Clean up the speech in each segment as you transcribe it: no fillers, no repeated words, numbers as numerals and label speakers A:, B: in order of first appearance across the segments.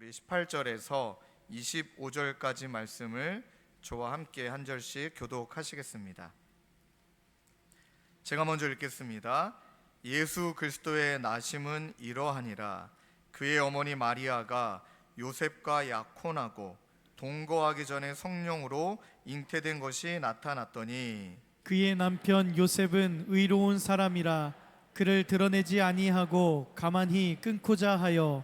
A: 우리 18절에서 25절까지 말씀을 저와 함께 한 절씩 교독하시겠습니다. 제가 먼저 읽겠습니다. 예수 그리스도의 나심은 이러하니라. 그의 어머니 마리아가 요셉과 약혼하고 동거하기 전에 성령으로 잉태된 것이 나타났더니
B: 그의 남편 요셉은 의로운 사람이라 그를 드러내지 아니하고 가만히 끊고자 하여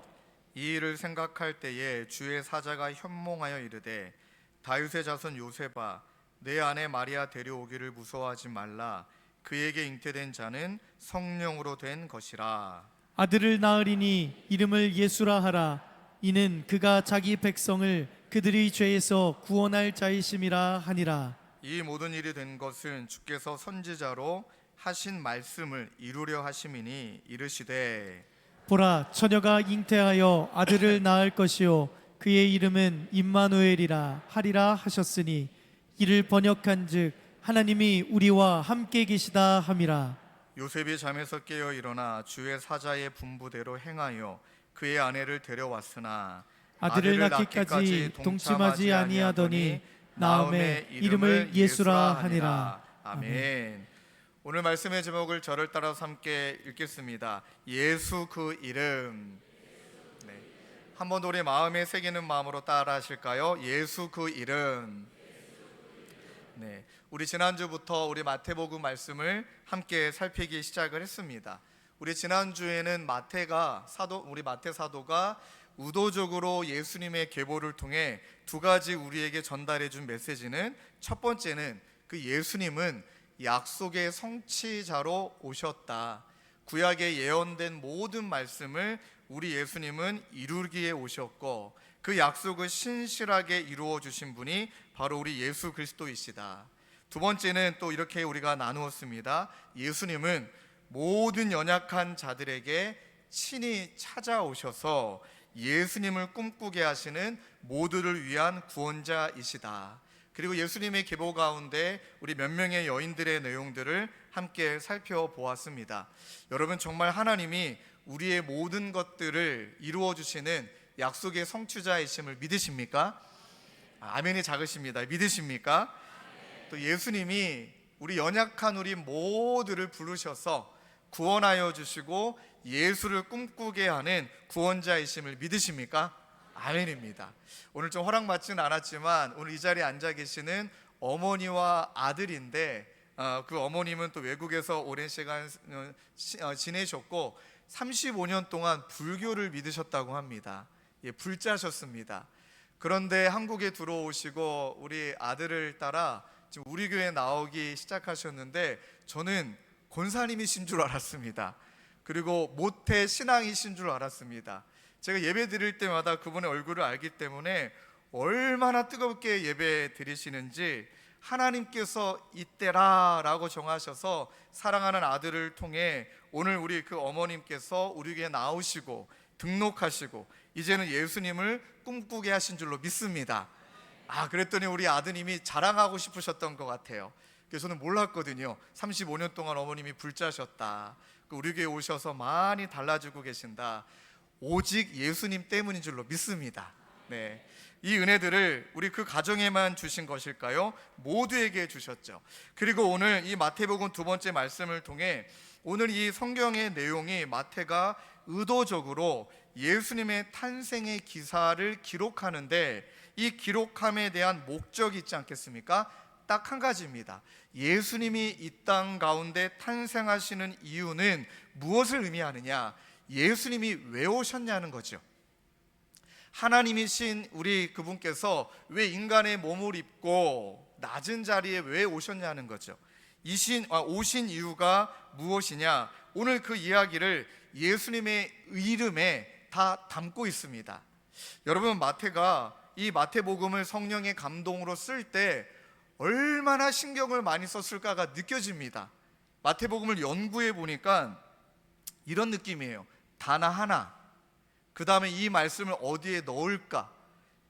A: 이 일을 생각할 때에 주의 사자가 현몽하여 이르되 다윗의 자손 요셉아 내 아내 마리아 데려오기를 무서워하지 말라. 그에게 잉태된 자는 성령으로 된 것이라.
B: 아들을 낳으리니 이름을 예수라 하라. 이는 그가 자기 백성을 그들의 죄에서 구원할 자이심이라 하니라.
A: 이 모든 일이 된 것은 주께서 선지자로 하신 말씀을 이루려 하심이니 이르시되
B: 보라, 처녀가 잉태하여 아들을 낳을 것이요 그의 이름은 임마누엘이라 하리라 하셨으니 이를 번역한즉 하나님이 우리와 함께 계시다 함이라.
A: 요셉이 잠에서 깨어 일어나 주의 사자의 분부대로 행하여 그의 아내를 데려왔으나
B: 아들을 낳기까지 동침하지 아니하더니 나음에 이름을 예수라 하니라.
A: 아멘. 오늘 말씀의 제목을 저를 따라서 함께 읽겠습니다. 예수 그 이름. 네. 한번 더 우리 마음에 새기는 마음으로 따라 하실까요? 예수 그 이름. 네. 우리 지난주부터 우리 마태복음 말씀을 함께 살피기 시작을 했습니다. 우리 지난주에는 우리 마태 사도가 의도적으로 예수님의 계보를 통해 두 가지 우리에게 전달해 준 메시지는, 첫 번째는 그 예수님은 약속의 성취자로 오셨다. 구약에 예언된 모든 말씀을 우리 예수님은 이루기에 오셨고 그 약속을 신실하게 이루어 주신 분이 바로 우리 예수 그리스도이시다. 두 번째는 또 이렇게 우리가 나누었습니다. 예수님은 모든 연약한 자들에게 친히 찾아오셔서 예수님을 꿈꾸게 하시는 모두를 위한 구원자이시다. 그리고 예수님의 계보 가운데 우리 몇 명의 여인들의 내용들을 함께 살펴보았습니다. 여러분, 정말 하나님이 우리의 모든 것들을 이루어 주시는 약속의 성취자이심을 믿으십니까? 아멘이 작으십니다. 믿으십니까? 또 예수님이 우리 연약한 우리 모두를 부르셔서 구원하여 주시고 예수를 꿈꾸게 하는 구원자이심을 믿으십니까? 아멘입니다. 오늘 좀 허락받지는 않았지만 오늘 이 자리에 앉아 계시는 어머니와 아들인데 그 어머님은 또 외국에서 오랜 시간 지내셨고 35년 동안 불교를 믿으셨다고 합니다. 불자셨습니다. 그런데 한국에 들어오시고 우리 아들을 따라 지금 우리 교회에 나오기 시작하셨는데 저는 권사님이신 줄 알았습니다. 그리고 모태 신앙이신 줄 알았습니다. 제가 예배 드릴 때마다 그분의 얼굴을 알기 때문에 얼마나 뜨겁게 예배 드리시는지, 하나님께서 이때라 라고 정하셔서 사랑하는 아들을 통해 오늘 우리 그 어머님께서 우리 교회에 나오시고 등록하시고 이제는 예수님을 꿈꾸게 하신 줄로 믿습니다. 그랬더니 우리 아드님이 자랑하고 싶으셨던 것 같아요. 그래서 저는 몰랐거든요. 35년 동안 어머님이 불자셨다. 우리 교회에 오셔서 많이 달라지고 계신다. 오직 예수님 때문인 줄로 믿습니다. 네. 이 은혜들을 우리 그 가정에만 주신 것일까요? 모두에게 주셨죠. 그리고 오늘 이 마태복음 두 번째 말씀을 통해 오늘 이 성경의 내용이 마태가 의도적으로 예수님의 탄생의 기사를 기록하는데 이 기록함에 대한 목적이 있지 않겠습니까? 딱 한 가지입니다. 예수님이 이 땅 가운데 탄생하시는 이유는 무엇을 의미하느냐? 예수님이 왜 오셨냐는 거죠. 하나님이신 우리 그분께서 왜 인간의 몸을 입고 낮은 자리에 왜 오셨냐는 거죠. 오신 이유가 무엇이냐? 오늘 그 이야기를 예수님의 이름에 다 담고 있습니다. 여러분, 마태가 이 마태복음을 성령의 감동으로 쓸 때 얼마나 신경을 많이 썼을까가 느껴집니다. 마태복음을 연구해 보니까 이런 느낌이에요. 단어 하나, 그 다음에 이 말씀을 어디에 넣을까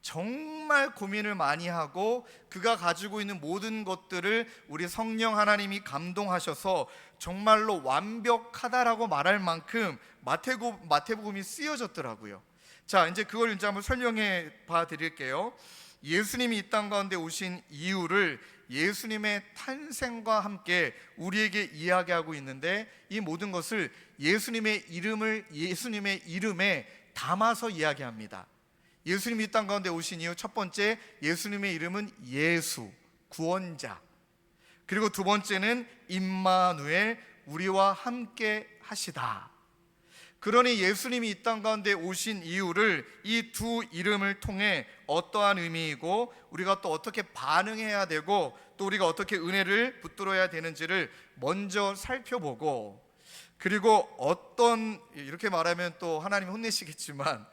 A: 정말 고민을 많이 하고 그가 가지고 있는 모든 것들을 우리 성령 하나님이 감동하셔서 정말로 완벽하다라고 말할 만큼 마태복음이 쓰여졌더라고요. 자, 이제 그걸 이제 한번 설명해 봐 드릴게요. 예수님이 이 땅 가운데 오신 이유를 예수님의 탄생과 함께 우리에게 이야기하고 있는데, 이 모든 것을 예수님의 이름에 담아서 이야기합니다. 예수님이 이 땅 가운데 오신 이유, 첫 번째, 예수님의 이름은 예수, 구원자. 그리고 두 번째는 임마누엘, 우리와 함께 하시다. 그러니 예수님이 이 땅 가운데 오신 이유를 이 두 이름을 통해 어떠한 의미이고 우리가 또 어떻게 반응해야 되고 또 우리가 어떻게 은혜를 붙들어야 되는지를 먼저 살펴보고, 그리고 이렇게 말하면 또 하나님 혼내시겠지만,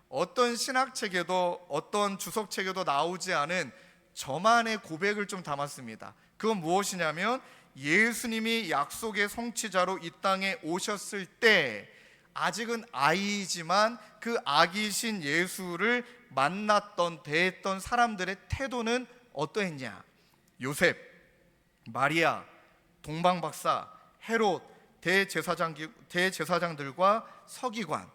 A: 어떤 신학책에도 어떤 주석책에도 나오지 않은 저만의 고백을 좀 담았습니다. 그건 무엇이냐면, 예수님이 약속의 성취자로 이 땅에 오셨을 때 아직은 아이지만 그 아기신 예수를 만났던, 대했던 사람들의 태도는 어떠했냐? 요셉, 마리아, 동방박사, 헤롯, 대제사장들과 서기관.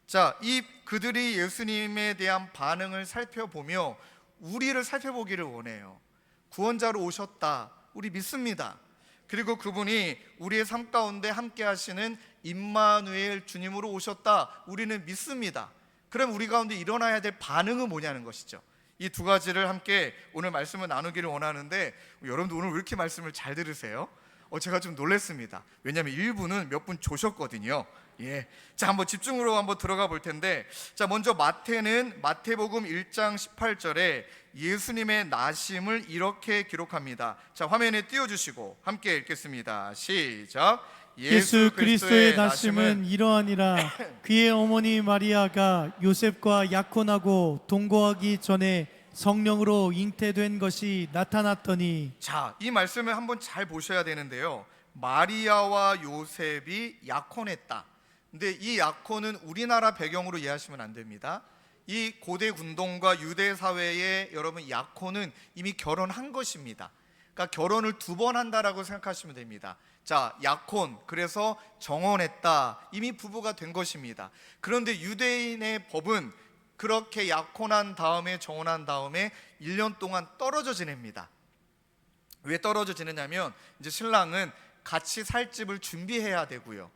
A: 자, 그들이 예수님에 대한 반응을 살펴보며 우리를 살펴보기를 원해요. 구원자로 오셨다, 우리 믿습니다. 그리고 그분이 우리의 삶 가운데 함께 하시는 임마누엘 주님으로 오셨다, 우리는 믿습니다. 그럼 우리 가운데 일어나야 될 반응은 뭐냐는 것이죠. 이 두 가지를 함께 오늘 말씀을 나누기를 원하는데, 여러분들 오늘 왜 이렇게 말씀을 잘 들으세요? 제가 좀 놀랐습니다. 왜냐하면 일부는 몇 분 조셨거든요. 자, 한번 집중으로 한번 들어가 볼 텐데, 자, 먼저 마태복음 1장 18절에 예수님의 나심을 이렇게 기록합니다. 자, 화면에 띄워주시고 함께 읽겠습니다. 시작.
B: 예수 그리스도의 나심은 이러하니라. 그의 어머니 마리아가 요셉과 약혼하고 동거하기 전에 성령으로 잉태된 것이 나타났더니.
A: 자, 이 말씀을 한번 잘 보셔야 되는데요. 마리아와 요셉이 약혼했다. 근데 이 약혼은 우리나라 배경으로 이해하시면 안 됩니다. 이 고대 군동과 유대 사회의 여러분, 약혼은 이미 결혼한 것입니다. 그러니까 결혼을 두 번 한다라고 생각하시면 됩니다. 자, 약혼, 그래서 정혼했다, 이미 부부가 된 것입니다. 그런데 유대인의 법은 그렇게 약혼한 다음에, 정혼한 다음에 1년 동안 떨어져 지냅니다. 왜 떨어져 지내냐면, 이제 신랑은 같이 살 집을 준비해야 되고요.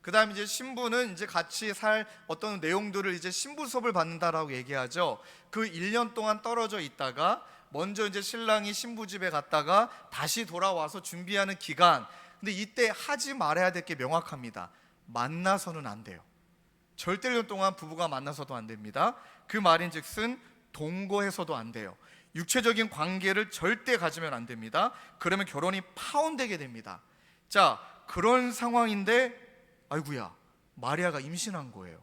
A: 그 다음에 이제 신부는 이제 같이 살 어떤 내용들을 이제 신부 수업을 받는다라고 얘기하죠. 그 1년 동안 떨어져 있다가 먼저 이제 신랑이 신부 집에 갔다가 다시 돌아와서 준비하는 기간. 근데 이때 하지 말아야 될 게 명확합니다. 만나서는 안 돼요. 절대 1년 동안 부부가 만나서도 안 됩니다. 그 말인즉슨 동거해서도 안 돼요. 육체적인 관계를 절대 가지면 안 됩니다. 그러면 결혼이 파혼되게 됩니다. 자, 그런 상황인데 아이고야, 마리아가 임신한 거예요.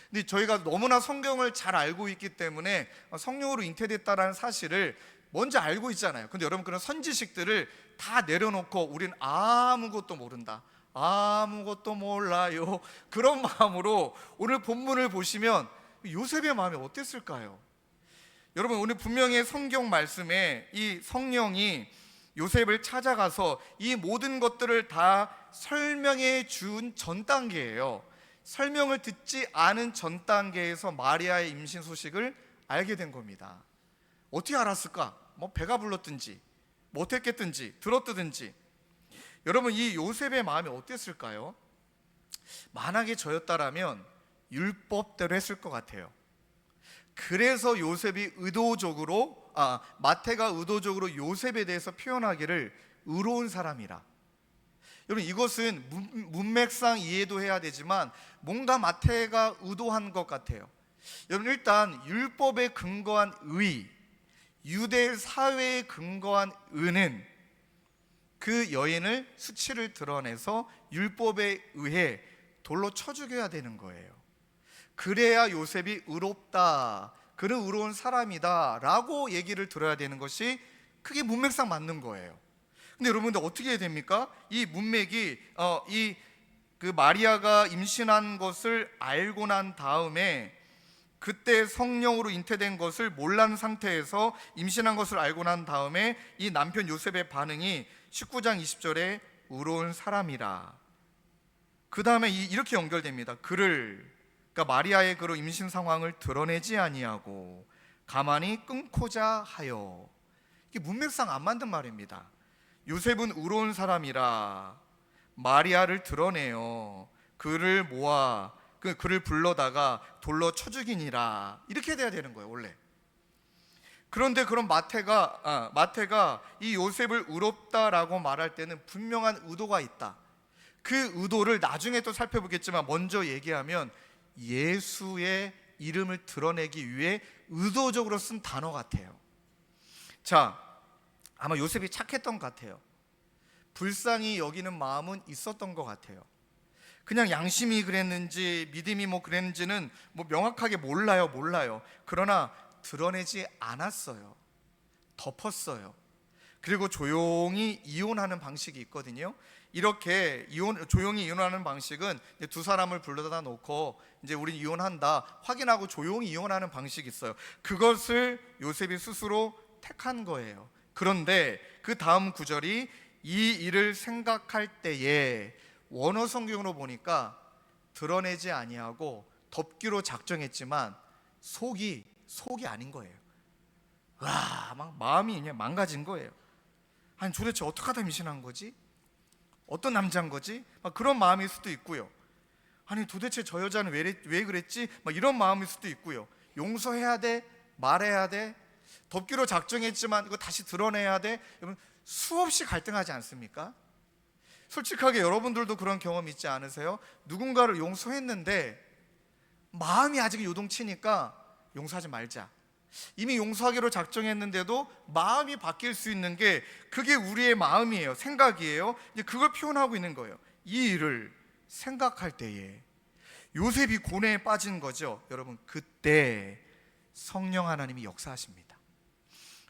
A: 근데 저희가 너무나 성경을 잘 알고 있기 때문에 성령으로 잉태됐다라는 사실을 먼저 알고 있잖아요. 근데 여러분, 그런 선지식들을 다 내려놓고 우린 아무것도 모른다, 아무것도 몰라요, 그런 마음으로 오늘 본문을 보시면 요셉의 마음이 어땠을까요? 여러분, 오늘 분명히 성경 말씀에 이 성령이 요셉을 찾아가서 이 모든 것들을 다 설명해 준 전 단계예요. 설명을 듣지 않은 전 단계에서 마리아의 임신 소식을 알게 된 겁니다. 어떻게 알았을까? 뭐 배가 불렀든지, 뭐 어떻게 했든지, 들었든지. 여러분, 이 요셉의 마음이 어땠을까요? 만약에 저였다라면 율법대로 했을 것 같아요. 그래서 요셉이 마태가 의도적으로 요셉에 대해서 표현하기를 의로운 사람이라. 여러분, 이것은 문맥상 이해도 해야 되지만 뭔가 마태가 의도한 것 같아요. 여러분, 일단 율법에 근거한 의, 유대 사회에 근거한 의는 그 여인을 수치를 드러내서 율법에 의해 돌로 쳐 죽여야 되는 거예요. 그래야 요셉이 의롭다, 그는 의로운 사람이다 라고 얘기를 들어야 되는 것이 그게 문맥상 맞는 거예요. 근데 여러분들 어떻게 해야 됩니까? 이 문맥이 그 마리아가 임신한 것을 알고 난 다음에, 그때 성령으로 잉태된 것을 몰란 상태에서 임신한 것을 알고 난 다음에 이 남편 요셉의 반응이 19장 20절에 의로운 사람이라. 그 다음에 이렇게 연결됩니다. 그를 그러니까 마리아의 그런 임신 상황을 드러내지 아니하고 가만히 끊고자 하여. 이게 문맥상 안 맞는 말입니다. 요셉은 의로운 사람이라 마리아를 드러내요. 그를 모아 그를 불러다가 돌로 쳐 죽이니라. 이렇게 돼야 되는 거예요 원래. 그런데 그런 마태가 이 요셉을 의롭다라고 말할 때는 분명한 의도가 있다. 그 의도를 나중에 또 살펴보겠지만 먼저 얘기하면 예수의 이름을 드러내기 위해 의도적으로 쓴 단어 같아요. 자, 아마 요셉이 착했던 것 같아요. 불쌍히 여기는 마음은 있었던 것 같아요. 그냥 양심이 그랬는지 믿음이 그랬는지는 명확하게 몰라요. 그러나 드러내지 않았어요. 덮었어요. 그리고 조용히 이혼하는 방식이 있거든요. 이렇게 조용히 이혼하는 방식은 두 사람을 불러다 놓고 이제 우리 이혼한다 확인하고 조용히 이혼하는 방식이 있어요. 그것을 요셉이 스스로 택한 거예요. 그런데 그 다음 구절이 이 일을 생각할 때에 원어 성경으로 보니까 드러내지 아니하고 덮기로 작정했지만 속이 아닌 거예요. 와, 막 마음이 그냥 망가진 거예요. 아니 도대체 어떻게 하다 임신한 거지? 어떤 남자인 거지? 막 그런 마음일 수도 있고요. 아니 도대체 저 여자는 왜 그랬지? 막 이런 마음일 수도 있고요. 용서해야 돼? 말해야 돼? 덮기로 작정했지만 이거 다시 드러내야 돼? 여러분 수없이 갈등하지 않습니까? 솔직하게 여러분들도 그런 경험 있지 않으세요? 누군가를 용서했는데 마음이 아직 요동치니까 용서하지 말자. 이미 용서하기로 작정했는데도 마음이 바뀔 수 있는 게 그게 우리의 마음이에요. 생각이에요. 이제 그걸 표현하고 있는 거예요. 이 일을 생각할 때에 요셉이 고뇌에 빠진 거죠. 여러분 그때 성령 하나님이 역사하십니다.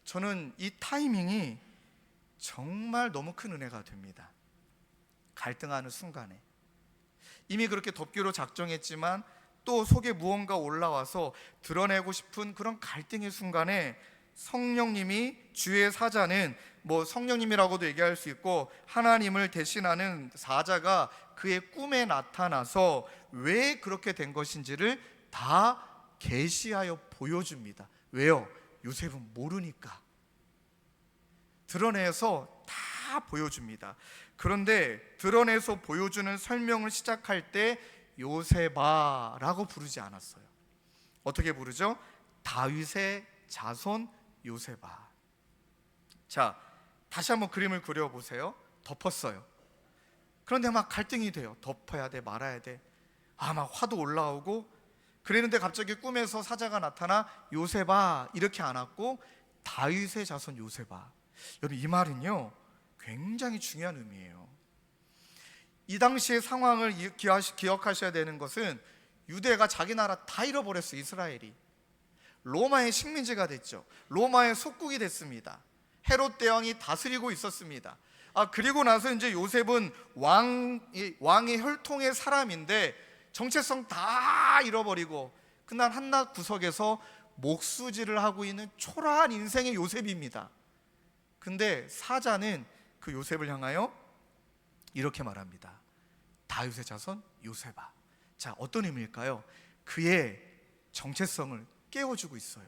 A: 저는 이 타이밍이 정말 너무 큰 은혜가 됩니다. 갈등하는 순간에 이미 그렇게 덮기로 작정했지만 또 속에 무언가 올라와서 드러내고 싶은 그런 갈등의 순간에 성령님이 주의 사자는 성령님이라고도 얘기할 수 있고 하나님을 대신하는 사자가 그의 꿈에 나타나서 왜 그렇게 된 것인지를 다 계시하여 보여줍니다. 왜요? 요셉은 모르니까. 드러내서 다 보여줍니다. 그런데 드러내서 보여주는 설명을 시작할 때 요셉아라고 부르지 않았어요. 어떻게 부르죠? 다윗의 자손 요셉아. 자, 다시 한번 그림을 그려보세요. 덮었어요. 그런데 막 갈등이 돼요. 덮어야 돼 말아야 돼. 막 화도 올라오고 그랬는데 갑자기 꿈에서 사자가 나타나 요셉아 이렇게 안았고 다윗의 자손 요셉아. 여러분 이 말은요 굉장히 중요한 의미예요. 이 당시의 상황을 기억하셔야 되는 것은 유대가 자기 나라 다 잃어버렸어요. 이스라엘이 로마의 식민지가 됐죠. 로마의 속국이 됐습니다. 헤롯 대왕이 다스리고 있었습니다. 그리고 나서 이제 요셉은 왕의 혈통의 사람인데 정체성 다 잃어버리고 그날 한낮 구석에서 목수질을 하고 있는 초라한 인생의 요셉입니다. 근데 사자는 그 요셉을 향하여 이렇게 말합니다. 다윗의 자손 요셉아. 자, 어떤 의미일까요? 그의 정체성을 깨워주고 있어요.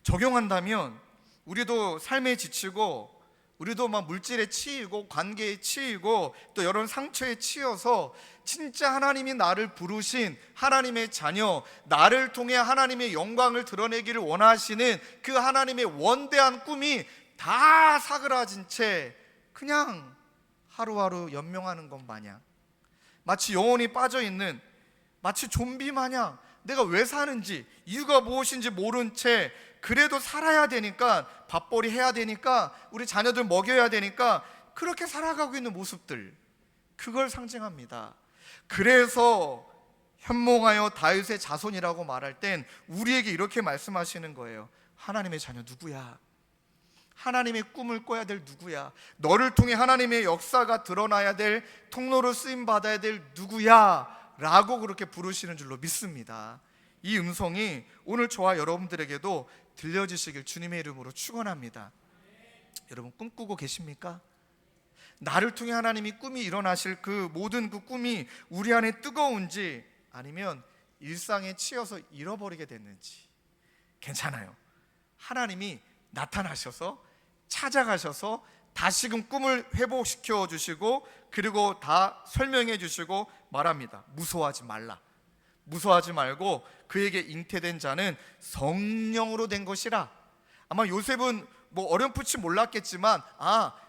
A: 적용한다면 우리도 삶에 지치고 우리도 막 물질에 치이고 관계에 치이고 또 여러 상처에 치여서 진짜 하나님이 나를 부르신 하나님의 자녀, 나를 통해 하나님의 영광을 드러내기를 원하시는 그 하나님의 원대한 꿈이 다 사그라진 채 그냥 하루하루 연명하는 것 마냥, 마치 영혼이 빠져있는 마치 좀비 마냥 내가 왜 사는지 이유가 무엇인지 모른 채 그래도 살아야 되니까 밥벌이 해야 되니까 우리 자녀들 먹여야 되니까 그렇게 살아가고 있는 모습들, 그걸 상징합니다. 그래서 현몽하여 다윗의 자손이라고 말할 땐 우리에게 이렇게 말씀하시는 거예요. 하나님의 자녀 누구야? 하나님의 꿈을 꿔야 될 누구야? 너를 통해 하나님의 역사가 드러나야 될 통로로 쓰임받아야 될 누구야? 라고 그렇게 부르시는 줄로 믿습니다. 이 음성이 오늘 저와 여러분들에게도 들려지시길 주님의 이름으로 축원합니다. 여러분 꿈꾸고 계십니까? 나를 통해 하나님이 꿈이 일어나실 그 모든 그 꿈이 우리 안에 뜨거운지 아니면 일상에 치여서 잃어버리게 됐는지 괜찮아요. 하나님이 나타나셔서 찾아가셔서 다시금 꿈을 회복시켜 주시고 그리고 다 설명해 주시고 말합니다. 무서워하지 말라. 무서워하지 말고 그에게 잉태된 자는 성령으로 된 것이라. 아마 요셉은 어렴풋이 몰랐겠지만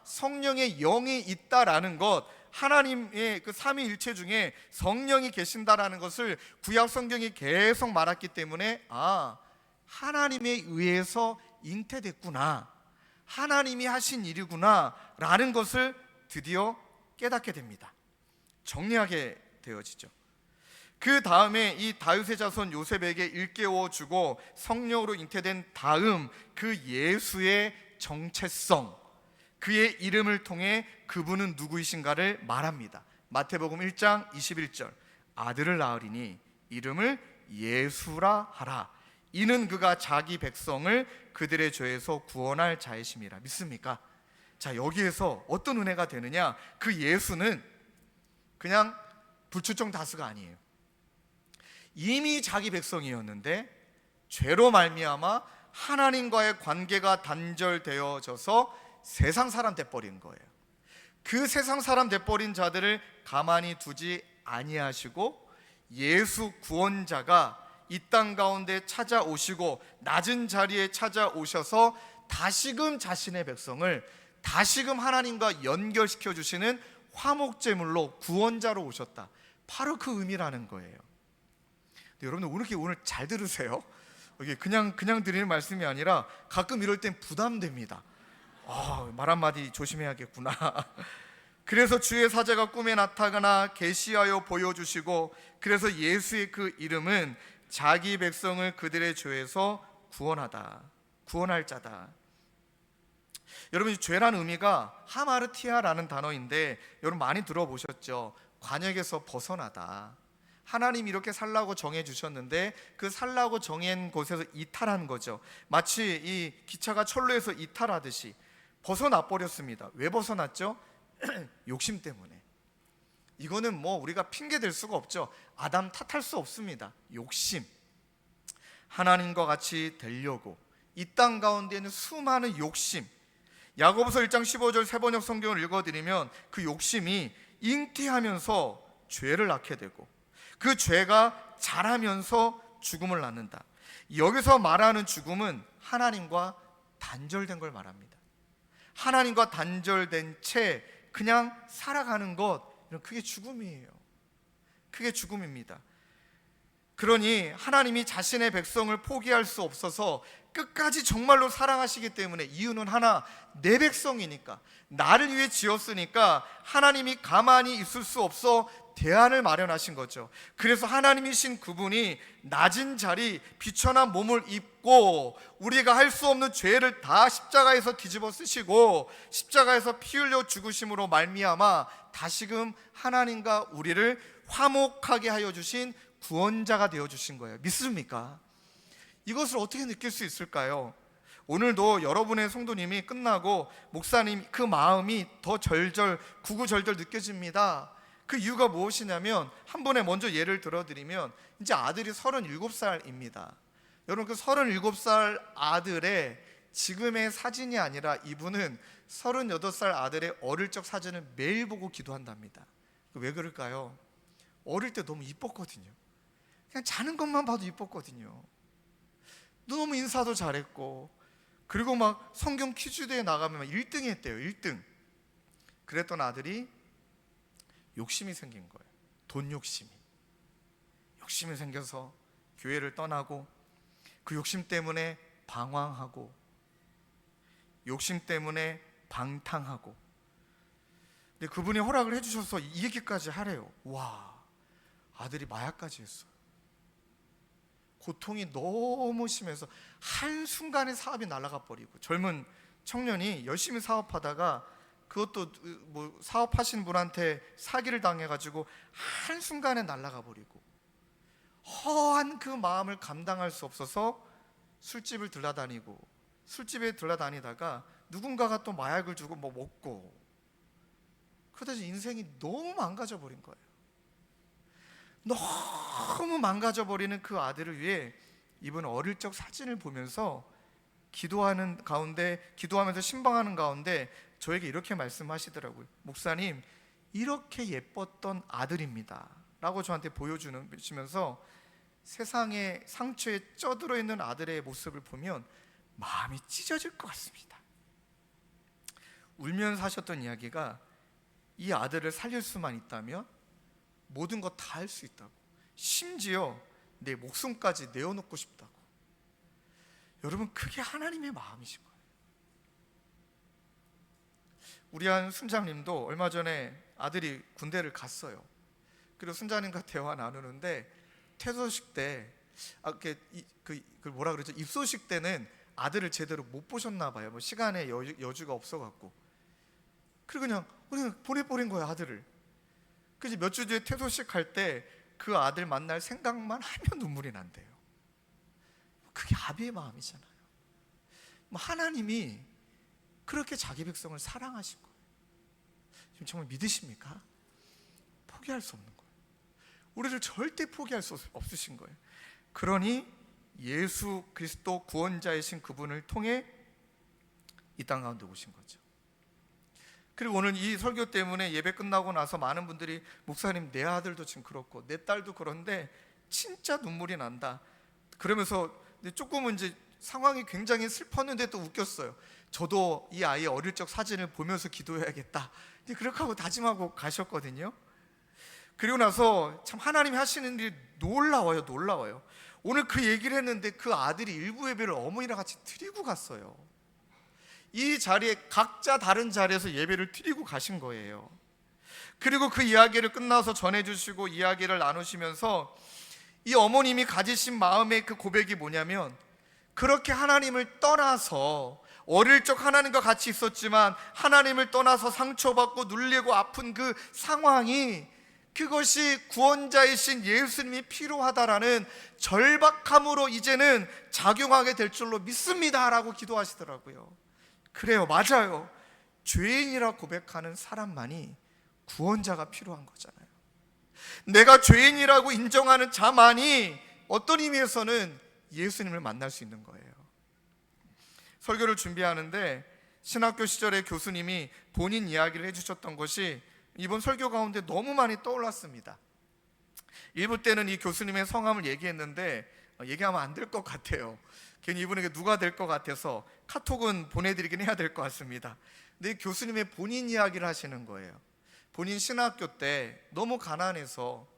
A: 성령의 영이 있다라는 것, 하나님의 그 삼위일체 중에 성령이 계신다라는 것을 구약 성경이 계속 말했기 때문에 하나님에 의해서 잉태됐구나, 하나님이 하신 일이구나 라는 것을 드디어 깨닫게 됩니다. 정리하게 되어지죠. 그 다음에 이 다윗의 자손 요셉에게 일깨워 주고 성령으로 잉태된 다음 그 예수의 정체성, 그의 이름을 통해 그분은 누구이신가를 말합니다. 마태복음 1장 21절, 아들을 낳으리니 이름을 예수라 하라. 이는 그가 자기 백성을 그들의 죄에서 구원할 자이심이라. 믿습니까? 자, 여기에서 어떤 은혜가 되느냐? 그 예수는 그냥 불출정 다수가 아니에요. 이미 자기 백성이었는데 죄로 말미암아 하나님과의 관계가 단절되어져서 세상 사람 돼버린 거예요. 그 세상 사람 돼버린 자들을 가만히 두지 아니하시고 예수 구원자가 이 땅 가운데 찾아오시고 낮은 자리에 찾아오셔서 다시금 자신의 백성을 다시금 하나님과 연결시켜 주시는 화목제물로 구원자로 오셨다. 바로 그 의미라는 거예요. 여러분들 오늘 잘 들으세요. 이게 그냥 드리는 말씀이 아니라 가끔 이럴 땐 부담됩니다. 말 한마디 조심해야겠구나. 그래서 주의 사자가 꿈에 나타나 계시하여 보여주시고, 그래서 예수의 그 이름은 자기 백성을 그들의 죄에서 구원하다, 구원할 자다. 여러분, 죄라는 의미가 하마르티아라는 단어인데 여러분 많이 들어보셨죠? 관역에서 벗어나다. 하나님이 이렇게 살라고 정해주셨는데 그 살라고 정한 곳에서 이탈한 거죠. 마치 이 기차가 철로에서 이탈하듯이 벗어나 버렸습니다. 왜 벗어났죠? 욕심 때문에. 이거는 우리가 핑계 댈 수가 없죠. 아담 탓할 수 없습니다. 욕심. 하나님과 같이 되려고 이 땅 가운데는 수많은 욕심. 야고보서 1장 15절 세번역 성경을 읽어드리면 그 욕심이 잉태하면서 죄를 낳게 되고 그 죄가 자라면서 죽음을 낳는다. 여기서 말하는 죽음은 하나님과 단절된 걸 말합니다. 하나님과 단절된 채 그냥 살아가는 것, 그게 죽음이에요. 그게 죽음입니다. 그러니 하나님이 자신의 백성을 포기할 수 없어서 끝까지 정말로 사랑하시기 때문에, 이유는 하나, 내 백성이니까, 나를 위해 지었으니까 하나님이 가만히 있을 수 없어 대안을 마련하신 거죠. 그래서 하나님이신 그분이 낮은 자리, 비천한 몸을 입고 우리가 할 수 없는 죄를 다 십자가에서 뒤집어 쓰시고 십자가에서 피 흘려 죽으심으로 말미암아 다시금 하나님과 우리를 화목하게 하여 주신 구원자가 되어 주신 거예요. 믿습니까? 이것을 어떻게 느낄 수 있을까요? 오늘도 여러분의 성도님이 끝나고 목사님 그 마음이 더 구구절절 느껴집니다. 그 이유가 무엇이냐면, 한 번에 먼저 예를 들어드리면, 이제 아들이 37살입니다. 여러분, 그 37살 아들의 지금의 사진이 아니라 이분은 38살 아들의 어릴 적 사진을 매일 보고 기도한답니다. 왜 그럴까요? 어릴 때 너무 이뻤거든요. 그냥 자는 것만 봐도 이뻤거든요. 너무 인사도 잘했고, 그리고 막 성경 퀴즈대회 나가면 1등 했대요. 1등. 그랬던 아들이 욕심이 생긴 거예요. 돈 욕심이 생겨서 교회를 떠나고, 그 욕심 때문에 방황하고, 욕심 때문에 방탕하고. 근데 그분이 허락을 해주셔서 이 얘기까지 하래요. 와, 아들이 마약까지 했어요. 고통이 너무 심해서 한순간에 사업이 날아가 버리고, 젊은 청년이 열심히 사업하다가 그것도 사업하신 분한테 사기를 당해가지고 한순간에 날아가 버리고, 허한 그 마음을 감당할 수 없어서 술집에 들러다니다가 누군가가 또 마약을 주고 먹고, 그러다 인생이 너무 망가져 버린 거예요. 너무 망가져버리는 그 아들을 위해 이분은 어릴 적 사진을 보면서 기도하는 가운데, 기도하면서 신방하는 가운데 저에게 이렇게 말씀하시더라고요. 목사님, 이렇게 예뻤던 아들입니다 라고 저한테 보여주시면서 세상의 상처에 쪄들어 있는 아들의 모습을 보면 마음이 찢어질 것 같습니다. 울면서 하셨던 이야기가 이 아들을 살릴 수만 있다면 모든 것 다 할 수 있다고, 심지어 내 목숨까지 내어놓고 싶다고. 여러분, 그게 하나님의 마음이신 거예요. 우리 한 순장님도 얼마 전에 아들이 군대를 갔어요. 그리고 순장님과 대화 나누는데 퇴소식 때 뭐라 그러죠? 입소식 때는 아들을 제대로 못 보셨나 봐요. 뭐 시간에 여주가 없어갖고. 그리고 그냥 보내버린 거예요, 아들을. 그래서 몇 주 뒤에 퇴소식 갈 때 그 아들 만날 생각만 하면 눈물이 난대요. 그게 아비의 마음이잖아요. 하나님이 그렇게 자기 백성을 사랑하신 거예요. 지금 정말 믿으십니까? 포기할 수 없는 거예요. 우리를 절대 포기할 수 없으신 거예요. 그러니 예수 그리스도 구원자이신 그분을 통해 이 땅 가운데 오신 거죠. 그리고 오늘 이 설교 때문에 예배 끝나고 나서 많은 분들이 목사님, 내 아들도 지금 그렇고 내 딸도 그런데 진짜 눈물이 난다. 그러면서 조금은 이제 상황이 굉장히 슬펐는데 또 웃겼어요. 저도 이 아이의 어릴 적 사진을 보면서 기도해야겠다. 그렇게 하고 다짐하고 가셨거든요. 그리고 나서 참 하나님이 하시는 일이 놀라워요. 오늘 그 얘기를 했는데 그 아들이 일부 예배를 어머니랑 같이 드리고 갔어요. 이 자리에 각자 다른 자리에서 예배를 드리고 가신 거예요. 그리고 그 이야기를 끝나서 전해주시고 이야기를 나누시면서 이 어머님이 가지신 마음의 그 고백이 뭐냐면, 그렇게 하나님을 떠나서 어릴 적 하나님과 같이 있었지만 하나님을 떠나서 상처받고 눌리고 아픈 그 상황이, 그것이 구원자이신 예수님이 필요하다라는 절박함으로 이제는 작용하게 될 줄로 믿습니다 라고 기도하시더라고요. 그래요, 맞아요. 죄인이라 고백하는 사람만이 구원자가 필요한 거잖아요. 내가 죄인이라고 인정하는 자만이 어떤 의미에서는 예수님을 만날 수 있는 거예요. 설교를 준비하는데 신학교 시절에 교수님이 본인 이야기를 해주셨던 것이 이번 설교 가운데 너무 많이 떠올랐습니다. 일부 때는 이 교수님의 성함을 얘기했는데 얘기하면 안 될 것 같아요. 괜히 이분에게 누가 될 것 같아서 카톡은 보내드리긴 해야 될 것 같습니다. 근데 교수님의 본인 이야기를 하시는 거예요. 본인 신학교 때 너무 가난해서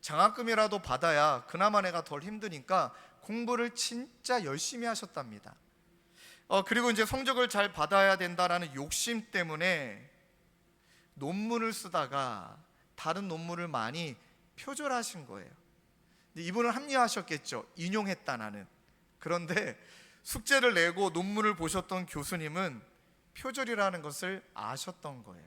A: 장학금이라도 받아야 그나마 내가 덜 힘드니까 공부를 진짜 열심히 하셨답니다. 그리고 이제 성적을 잘 받아야 된다라는 욕심 때문에 논문을 쓰다가 다른 논문을 많이 표절하신 거예요. 근데 이분은 합리화하셨겠죠. 인용했다 나는. 그런데 숙제를 내고 논문을 보셨던 교수님은 표절이라는 것을 아셨던 거예요.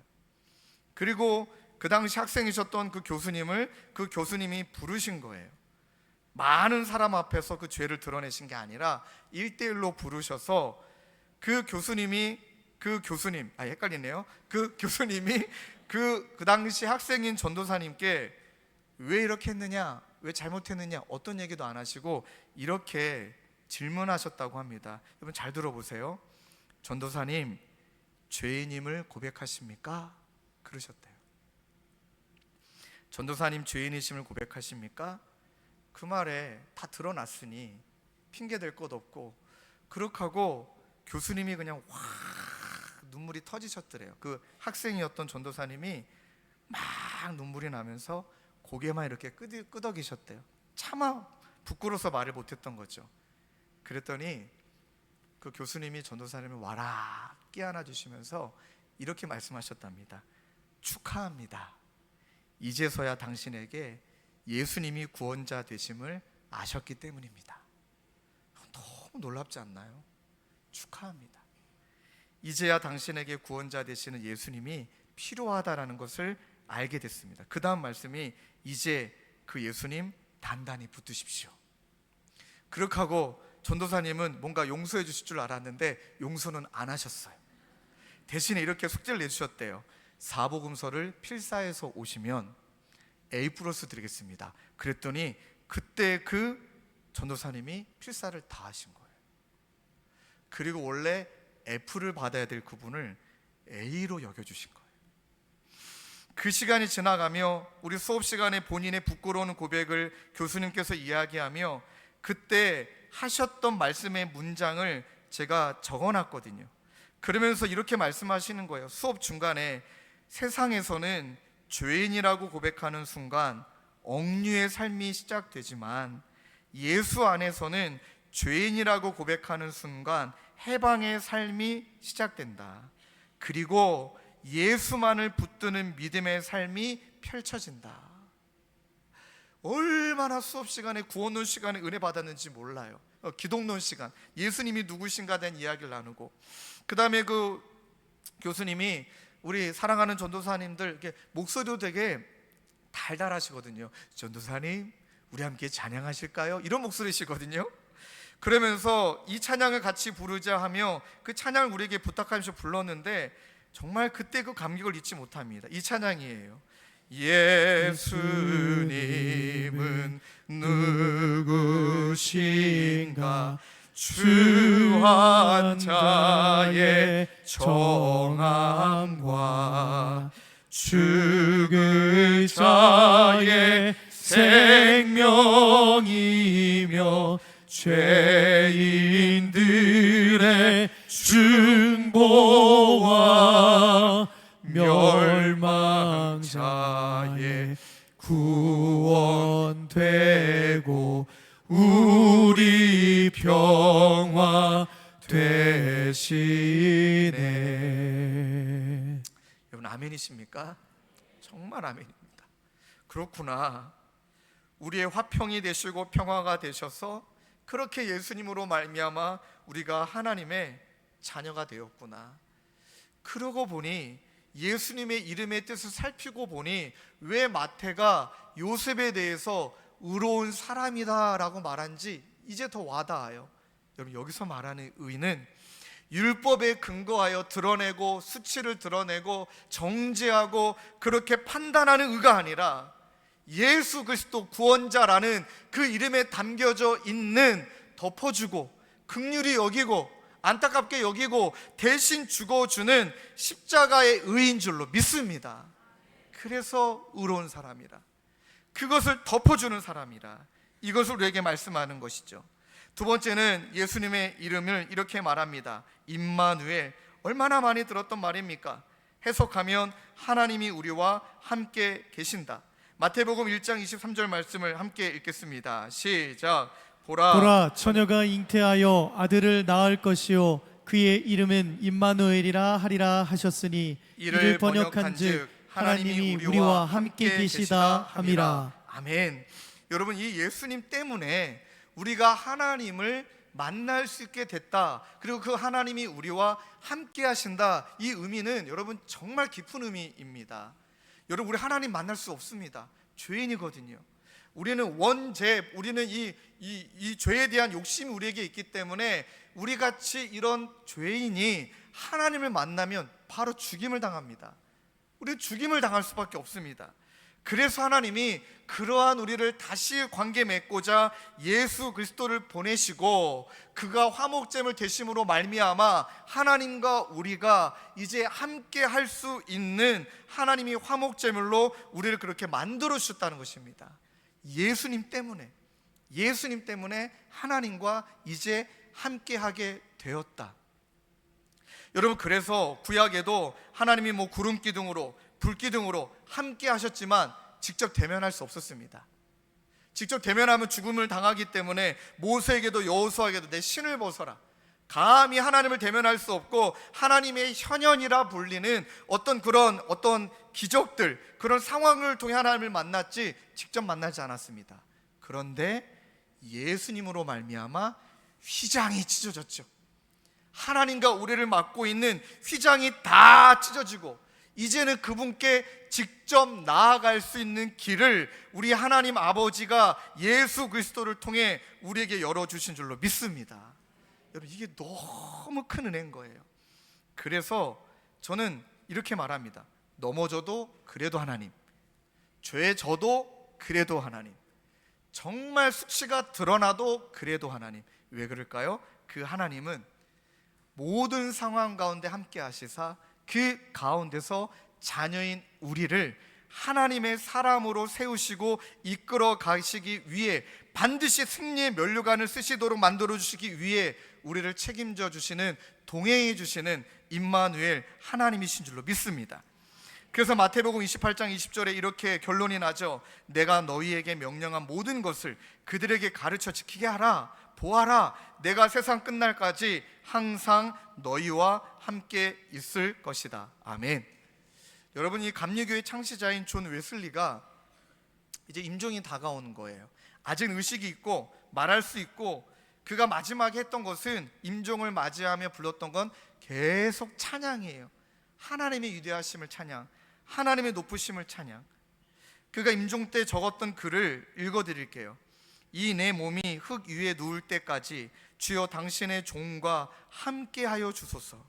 A: 그리고 그 당시 학생이셨던 그 교수님이 부르신 거예요. 많은 사람 앞에서 그 죄를 드러내신 게 아니라 1대1로 부르셔서 그 교수님이 그 당시 학생인 전도사님께 왜 이렇게 했느냐, 왜 잘못했느냐, 어떤 얘기도 안 하시고 이렇게 질문하셨다고 합니다. 여러분 잘 들어보세요. 전도사님, 죄인임을 고백하십니까? 그러셨대요. 전도사님, 죄인이심을 고백하십니까? 그 말에 다 드러났으니 핑계댈 것 없고, 그렇게 하고 교수님이 그냥 확 눈물이 터지셨더래요. 그 학생이었던 전도사님이 막 눈물이 나면서 고개만 이렇게 끄덕이셨대요. 차마 부끄러워서 말을 못했던 거죠. 그랬더니 그 교수님이 전도사님을 와라 끼안아 주시면서 이렇게 말씀하셨답니다. 축하합니다. 이제서야 당신에게 예수님이 구원자 되심을 아셨기 때문입니다. 너무 놀랍지 않나요? 축하합니다. 이제야 당신에게 구원자 되시는 예수님이 필요하다라는 것을 알게 됐습니다. 그 다음 말씀이 이제 그 예수님 단단히 붙드십시오. 그렇게 하고 전도사님은 뭔가 용서해 주실 줄 알았는데 용서는 안 하셨어요. 대신에 이렇게 숙제를 내주셨대요. 사복음서를 필사해서 오시면 A 플러스 드리겠습니다. 그랬더니 그때 그 전도사님이 필사를 다 하신 거예요. 그리고 원래 F를 받아야 될 그분을 A로 여겨주신 거예요. 그 시간이 지나가며 우리 수업 시간에 본인의 부끄러운 고백을 교수님께서 이야기하며 그때 하셨던 말씀의 문장을 제가 적어놨거든요. 그러면서 이렇게 말씀하시는 거예요. 수업 중간에 세상에서는 죄인이라고 고백하는 순간 억류의 삶이 시작되지만 예수 안에서는 죄인이라고 고백하는 순간 해방의 삶이 시작된다. 그리고 예수만을 붙드는 믿음의 삶이 펼쳐진다. 얼마나 수업 시간에 구원론 시간에 은혜 받았는지 몰라요. 기독론 시간, 예수님이 누구신가 된 이야기를 나누고, 그 다음에 그 교수님이 우리 사랑하는 전도사님들 이렇게 목소리도 되게 달달하시거든요. 전도사님, 우리 함께 찬양하실까요? 이런 목소리시거든요. 그러면서 이 찬양을 같이 부르자 하며 그 찬양을 우리에게 부탁하면서 불렀는데 정말 그때 그 감격을 잊지 못합니다. 이 찬양이에요. 예수님은 누구신가? 주한 자의 정함과 죽을 자의 생명이며 죄인들의 중보와 멸망자의 구원되고 우리 평화 되시네. 여러분 아멘이십니까? 정말 아멘입니다. 그렇구나. 우리의 화평이 되시고 평화가 되셔서 그렇게 예수님으로 말미암아 우리가 하나님의 자녀가 되었구나. 그러고 보니 예수님의 이름의 뜻을 살피고 보니 왜 마태가 요셉에 대해서 의로운 사람이다 라고 말한지 이제 더 와닿아요. 여러분 여기서 말하는 의는 율법에 근거하여 드러내고 수치를 드러내고 정죄하고 그렇게 판단하는 의가 아니라 예수 그리스도 구원자라는 그 이름에 담겨져 있는 덮어주고 긍휼히 여기고 안타깝게 여기고 대신 죽어주는 십자가의 의인 줄로 믿습니다. 그래서 의로운 사람이라, 그것을 덮어주는 사람이라, 이것을 우리에게 말씀하는 것이죠. 두 번째는 예수님의 이름을 이렇게 말합니다. 임마누엘. 얼마나 많이 들었던 말입니까? 해석하면 하나님이 우리와 함께 계신다. 마태복음 1장 23절 말씀을 함께 읽겠습니다. 시작.
B: 보라, 처녀가 잉태하여 아들을 낳을 것이요 그의 이름은 임마누엘이라 하리라 하셨으니 이를 번역한즉 하나님이 우리와 함께 계시다 함이라.
A: 아멘. 여러분 이 예수님 때문에 우리가 하나님을 만날 수 있게 됐다. 그리고 그 하나님이 우리와 함께 하신다. 이 의미는 여러분 정말 깊은 의미입니다. 여러분 우리 하나님 만날 수 없습니다. 죄인이거든요. 우리는 원죄, 우리는 이 죄에 대한 욕심이 우리에게 있기 때문에 우리같이 이런 죄인이 하나님을 만나면 바로 죽임을 당합니다. 우리는 죽임을 당할 수밖에 없습니다. 그래서 하나님이 그러한 우리를 다시 관계 맺고자 예수 그리스도를 보내시고 그가 화목제물 되심으로 말미암아 하나님과 우리가 이제 함께 할 수 있는 하나님이 화목제물로 우리를 그렇게 만들어 주셨다는 것입니다. 예수님 때문에 하나님과 이제 함께하게 되었다. 여러분 그래서 구약에도 하나님이 구름 기둥으로 불 기둥으로 함께 하셨지만 직접 대면할 수 없었습니다. 직접 대면하면 죽음을 당하기 때문에 모세에게도 여호수아에게도 내 신을 벗어라, 감히 하나님을 대면할 수 없고 하나님의 현현이라 불리는 어떤 기적들, 그런 상황을 통해 하나님을 만났지 직접 만나지 않았습니다. 그런데 예수님으로 말미암아 휘장이 찢어졌죠. 하나님과 우리를 막고 있는 휘장이 다 찢어지고 이제는 그분께 직접 나아갈 수 있는 길을 우리 하나님 아버지가 예수 그리스도를 통해 우리에게 열어주신 줄로 믿습니다. 여러분 이게 너무 큰 은혜인 거예요. 그래서 저는 이렇게 말합니다. 넘어져도 그래도 하나님, 죄 져도 그래도 하나님, 정말 수치가 드러나도 그래도 하나님. 왜 그럴까요? 그 하나님은 모든 상황 가운데 함께 하시사 그 가운데서 자녀인 우리를 하나님의 사람으로 세우시고 이끌어 가시기 위해 반드시 승리의 면류관을 쓰시도록 만들어 주시기 위해 우리를 책임져 주시는, 동행해 주시는 임마누엘 하나님이신 줄로 믿습니다. 그래서 마태복음 28장 20절에 이렇게 결론이 나죠. 내가 너희에게 명령한 모든 것을 그들에게 가르쳐 지키게 하라. 보아라, 내가 세상 끝날까지 항상 너희와 함께 있을 것이다. 아멘. 여러분, 이 감리교회 창시자인 존 웨슬리가 이제 임종이 다가오는 거예요. 아직 의식이 있고 말할 수 있고, 그가 마지막에 했던 것은, 임종을 맞이하며 불렀던 건 계속 찬양이에요. 하나님의 위대하심을 찬양, 하나님의 높으심을 찬양. 그가 임종 때 적었던 글을 읽어드릴게요. 이 내 몸이 흙 위에 누울 때까지 주여 당신의 종과 함께하여 주소서.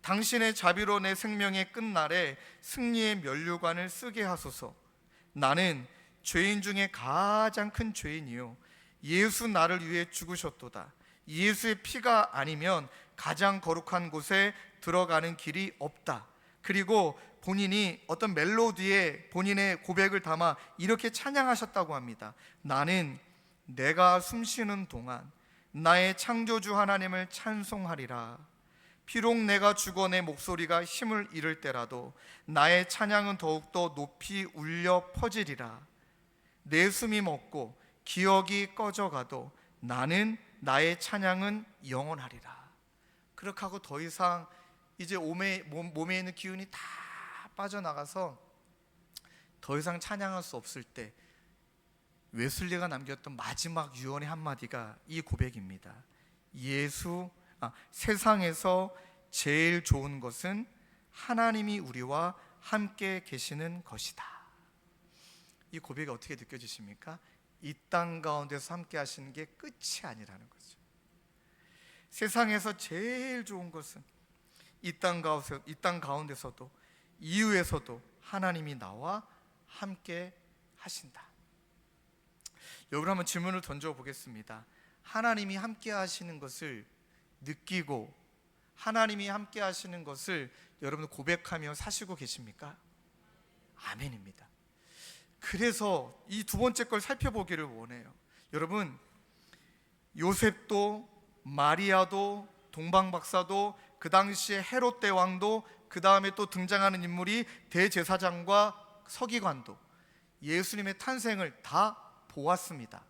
A: 당신의 자비로 내 생명의 끝날에 승리의 면류관을 쓰게 하소서. 나는 죄인 중에 가장 큰 죄인이요, 예수 나를 위해 죽으셨도다. 예수의 피가 아니면 가장 거룩한 곳에 들어가는 길이 없다. 그리고 본인이 어떤 멜로디에 본인의 고백을 담아 이렇게 찬양하셨다고 합니다. 나는 내가 숨쉬는 동안 나의 창조주 하나님을 찬송하리라. 비록 내가 죽어 내 목소리가 힘을 잃을 때라도 나의 찬양은 더욱더 높이 울려 퍼지리라. 내 숨이 멎고 기억이 꺼져가도 나는, 나의 찬양은 영원하리라. 그렇게 하고 더 이상 이제 몸에 있는 기운이 다 빠져나가서 더 이상 찬양할 수 없을 때 웨슬리가 남겼던 마지막 유언의 한마디가 이 고백입니다. 세상에서 제일 좋은 것은 하나님이 우리와 함께 계시는 것이다. 이 고백이 어떻게 느껴지십니까? 이 땅 가운데서 함께 하시는 게 끝이 아니라는 거죠. 세상에서 제일 좋은 것은 이 땅 가운데서도, 이후에서도 하나님이 나와 함께 하신다. 여러분, 한번 질문을 던져보겠습니다. 하나님이 함께 하시는 것을 느끼고 하나님이 함께 하시는 것을 여러분 고백하며 사시고 계십니까? 아멘입니다. 그래서 이 두 번째 걸 살펴보기를 원해요. 여러분, 요셉도 마리아도 동방박사도 그 당시에 헤롯 대왕도, 그 다음에 또 등장하는 인물이 대제사장과 서기관도 예수님의 탄생을 다 보았습니다.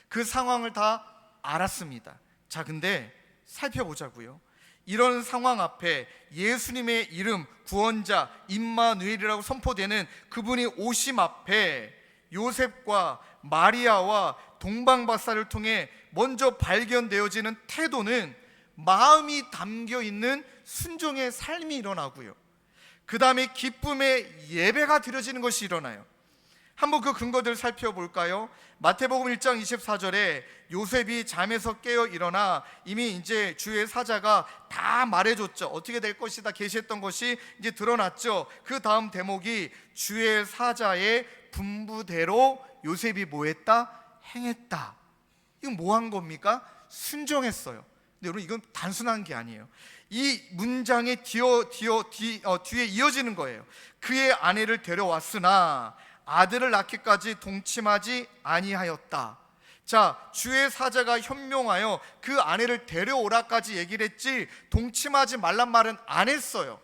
A: 그 상황을 다 알았습니다. 자, 근데 살펴보자고요. 이런 상황 앞에 예수님의 이름, 구원자 임마누엘이라고 선포되는 그분이 오심 앞에 요셉과 마리아와 동방박사를 통해 먼저 발견되어지는 태도는 마음이 담겨있는 순종의 삶이 일어나고요, 그 다음에 기쁨의 예배가 드려지는 것이 일어나요. 한번 그 근거들을 살펴볼까요? 마태복음 1장 24절에 요셉이 잠에서 깨어 일어나 이미 이제 주의 사자가 다 말해줬죠. 어떻게 될 것이다 계시했던 것이 이제 드러났죠. 그 다음 대목이 주의 사자의 분부대로 요셉이 뭐했다? 행했다. 이건 뭐 한 겁니까? 순종했어요. 근데 여러분, 이건 단순한 게 아니에요. 이 문장에 뒤에 이어지는 거예요. 그의 아내를 데려왔으나 아들을 낳기까지 동침하지 아니하였다. 자, 주의 사자가 현명하여 그 아내를 데려오라까지 얘기를 했지 동침하지 말란 말은 안 했어요.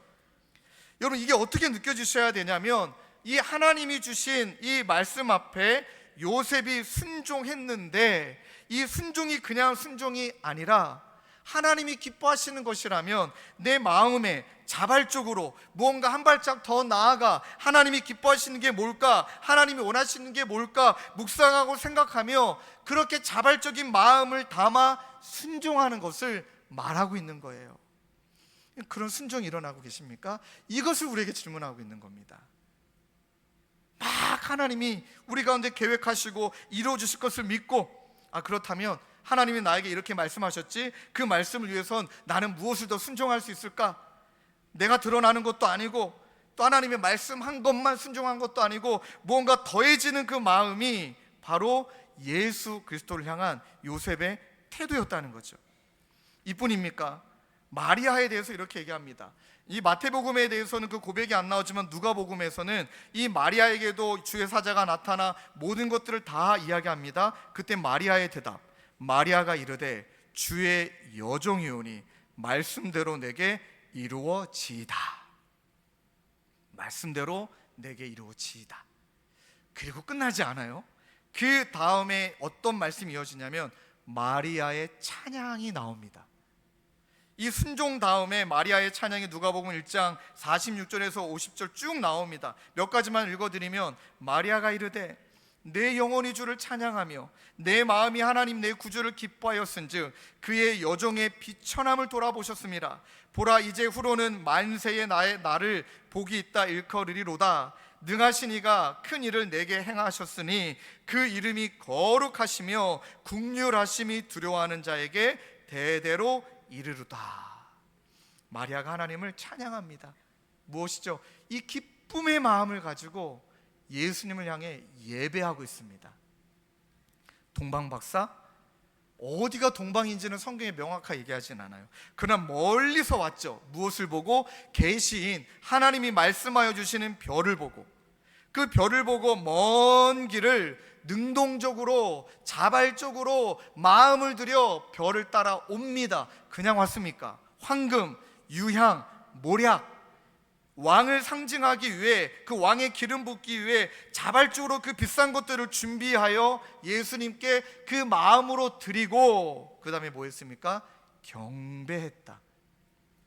A: 여러분, 이게 어떻게 느껴지셔야 되냐면, 이 하나님이 주신 이 말씀 앞에 요셉이 순종했는데, 이 순종이 그냥 순종이 아니라 하나님이 기뻐하시는 것이라면 내 마음에 자발적으로 무언가 한 발짝 더 나아가 하나님이 기뻐하시는 게 뭘까, 하나님이 원하시는 게 뭘까 묵상하고 생각하며 그렇게 자발적인 마음을 담아 순종하는 것을 말하고 있는 거예요. 그런 순종이 일어나고 계십니까? 이것을 우리에게 질문하고 있는 겁니다. 막 하나님이 우리 가운데 계획하시고 이루어 주실 것을 믿고, 그렇다면 하나님이 나에게 이렇게 말씀하셨지, 그 말씀을 위해선 나는 무엇을 더 순종할 수 있을까? 내가 드러나는 것도 아니고 또 하나님의 말씀한 것만 순종한 것도 아니고 무언가 더해지는 그 마음이 바로 예수 그리스도를 향한 요셉의 태도였다는 거죠. 이뿐입니까? 마리아에 대해서 이렇게 얘기합니다. 이 마태복음에 대해서는 그 고백이 안 나오지만 누가복음에서는 이 마리아에게도 주의 사자가 나타나 모든 것들을 다 이야기합니다. 그때 마리아의 대답, 마리아가 이르되 주의 여종이오니 말씀대로 내게 이루어지이다. 말씀대로 내게 이루어지이다. 그리고 끝나지 않아요. 그 다음에 어떤 말씀이 이어지냐면 마리아의 찬양이 나옵니다. 이 순종 다음에 마리아의 찬양이 누가복음 1장 46절에서 50절 쭉 나옵니다. 몇 가지만 읽어드리면 마리아가 이르되 내 영혼이 주를 찬양하며 내 마음이 하나님 내 구주를 기뻐하였은즉 그의 여종의 비천함을 돌아보셨습니다. 보라 이제 후로는 만세의 나를 복이 있다 일컬으리로다. 능하신 이가 큰 일을 내게 행하셨으니 그 이름이 거룩하시며 국률하심이 두려워하는 자에게 대대로 이르르다. 마리아가 하나님을 찬양합니다. 무엇이죠? 이 기쁨의 마음을 가지고 예수님을 향해 예배하고 있습니다. 동방박사? 어디가 동방인지는 성경에 명확하게 얘기하진 않아요. 그러나 멀리서 왔죠. 무엇을 보고? 계시인 하나님이 말씀하여 주시는 별을 보고, 그 별을 보고 먼 길을 능동적으로 자발적으로 마음을 들여 별을 따라 옵니다. 그냥 왔습니까? 황금, 유향, 모략, 왕을 상징하기 위해, 그 왕의 기름 붓기 위해 자발적으로 그 비싼 것들을 준비하여 예수님께 그 마음으로 드리고, 그 다음에 뭐 했습니까? 경배했다.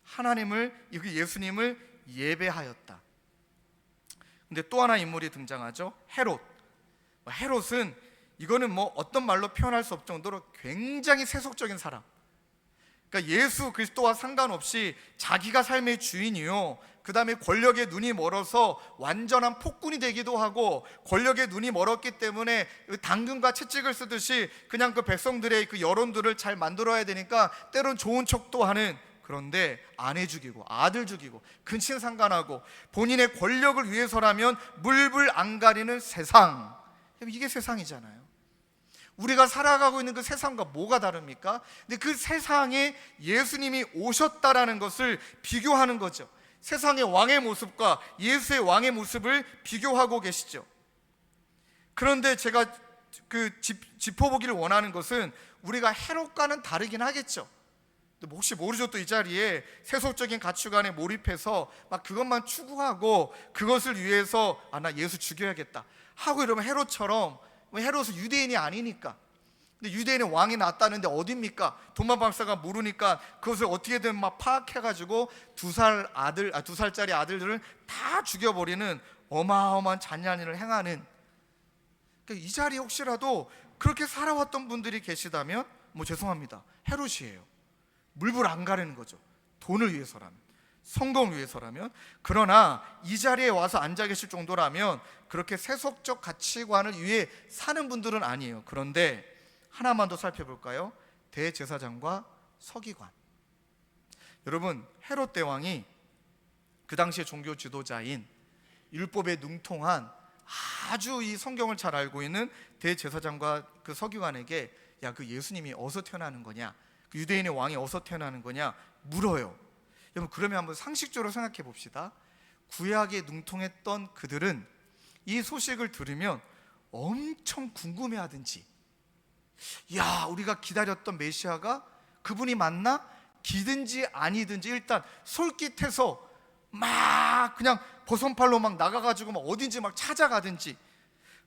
A: 하나님을, 예수님을 예배하였다. 근데 또 하나 인물이 등장하죠. 헤롯. 헤롯은 이거는 뭐 어떤 말로 표현할 수 없을 정도로 굉장히 세속적인 사람. 그러니까 예수 그리스도와 상관없이 자기가 삶의 주인이요, 그 다음에 권력에 눈이 멀어서 완전한 폭군이 되기도 하고, 권력에 눈이 멀었기 때문에 당근과 채찍을 쓰듯이 그냥 그 백성들의 그 여론들을 잘 만들어야 되니까 때론 좋은 척도 하는, 그런데 아내 죽이고 아들 죽이고 근친상간하고 본인의 권력을 위해서라면 물불 안 가리는 세상. 이게 세상이잖아요. 우리가 살아가고 있는 그 세상과 뭐가 다릅니까? 근데 그 세상에 예수님이 오셨다라는 것을 비교하는 거죠. 세상의 왕의 모습과 예수의 왕의 모습을 비교하고 계시죠. 그런데 제가 짚어보기를 원하는 것은 우리가 헤롯과는 다르긴 하겠죠. 혹시 모르죠? 또 이 자리에 세속적인 가치관에 몰입해서 막 그것만 추구하고 그것을 위해서 나 예수 죽여야겠다 하고 이러면 헤롯처럼, 헤롯은 유대인이 아니니까. 근데 유대인의 왕이 났다는데 어딥니까? 동방박사가 모르니까 그것을 어떻게든 막 파악해가지고 2살짜리 아들들을 다 죽여버리는 어마어마한 잔인한 일을 행하는, 그러니까 이 자리에 혹시라도 그렇게 살아왔던 분들이 계시다면 죄송합니다, 헤롯이에요. 물불 안 가리는 거죠. 돈을 위해서라면, 성공을 위해서라면. 그러나 이 자리에 와서 앉아 계실 정도라면 그렇게 세속적 가치관을 위해 사는 분들은 아니에요. 그런데 하나만 더 살펴볼까요? 대제사장과 서기관. 여러분, 헤롯 대왕이 그 당시의 종교 지도자인, 율법에 능통한, 아주 이 성경을 잘 알고 있는 대제사장과 그 서기관에게 그 예수님이 어디서 태어나는 거냐, 그 유대인의 왕이 어디서 태어나는 거냐 물어요. 여러분, 그러면 한번 상식적으로 생각해 봅시다. 구약에 능통했던 그들은 이 소식을 들으면 엄청 궁금해하든지, 우리가 기다렸던 메시아가 그분이 맞나? 기든지 아니든지 일단 솔깃해서 막 그냥 버선팔로 막 나가가지고 막 어딘지 막 찾아가든지,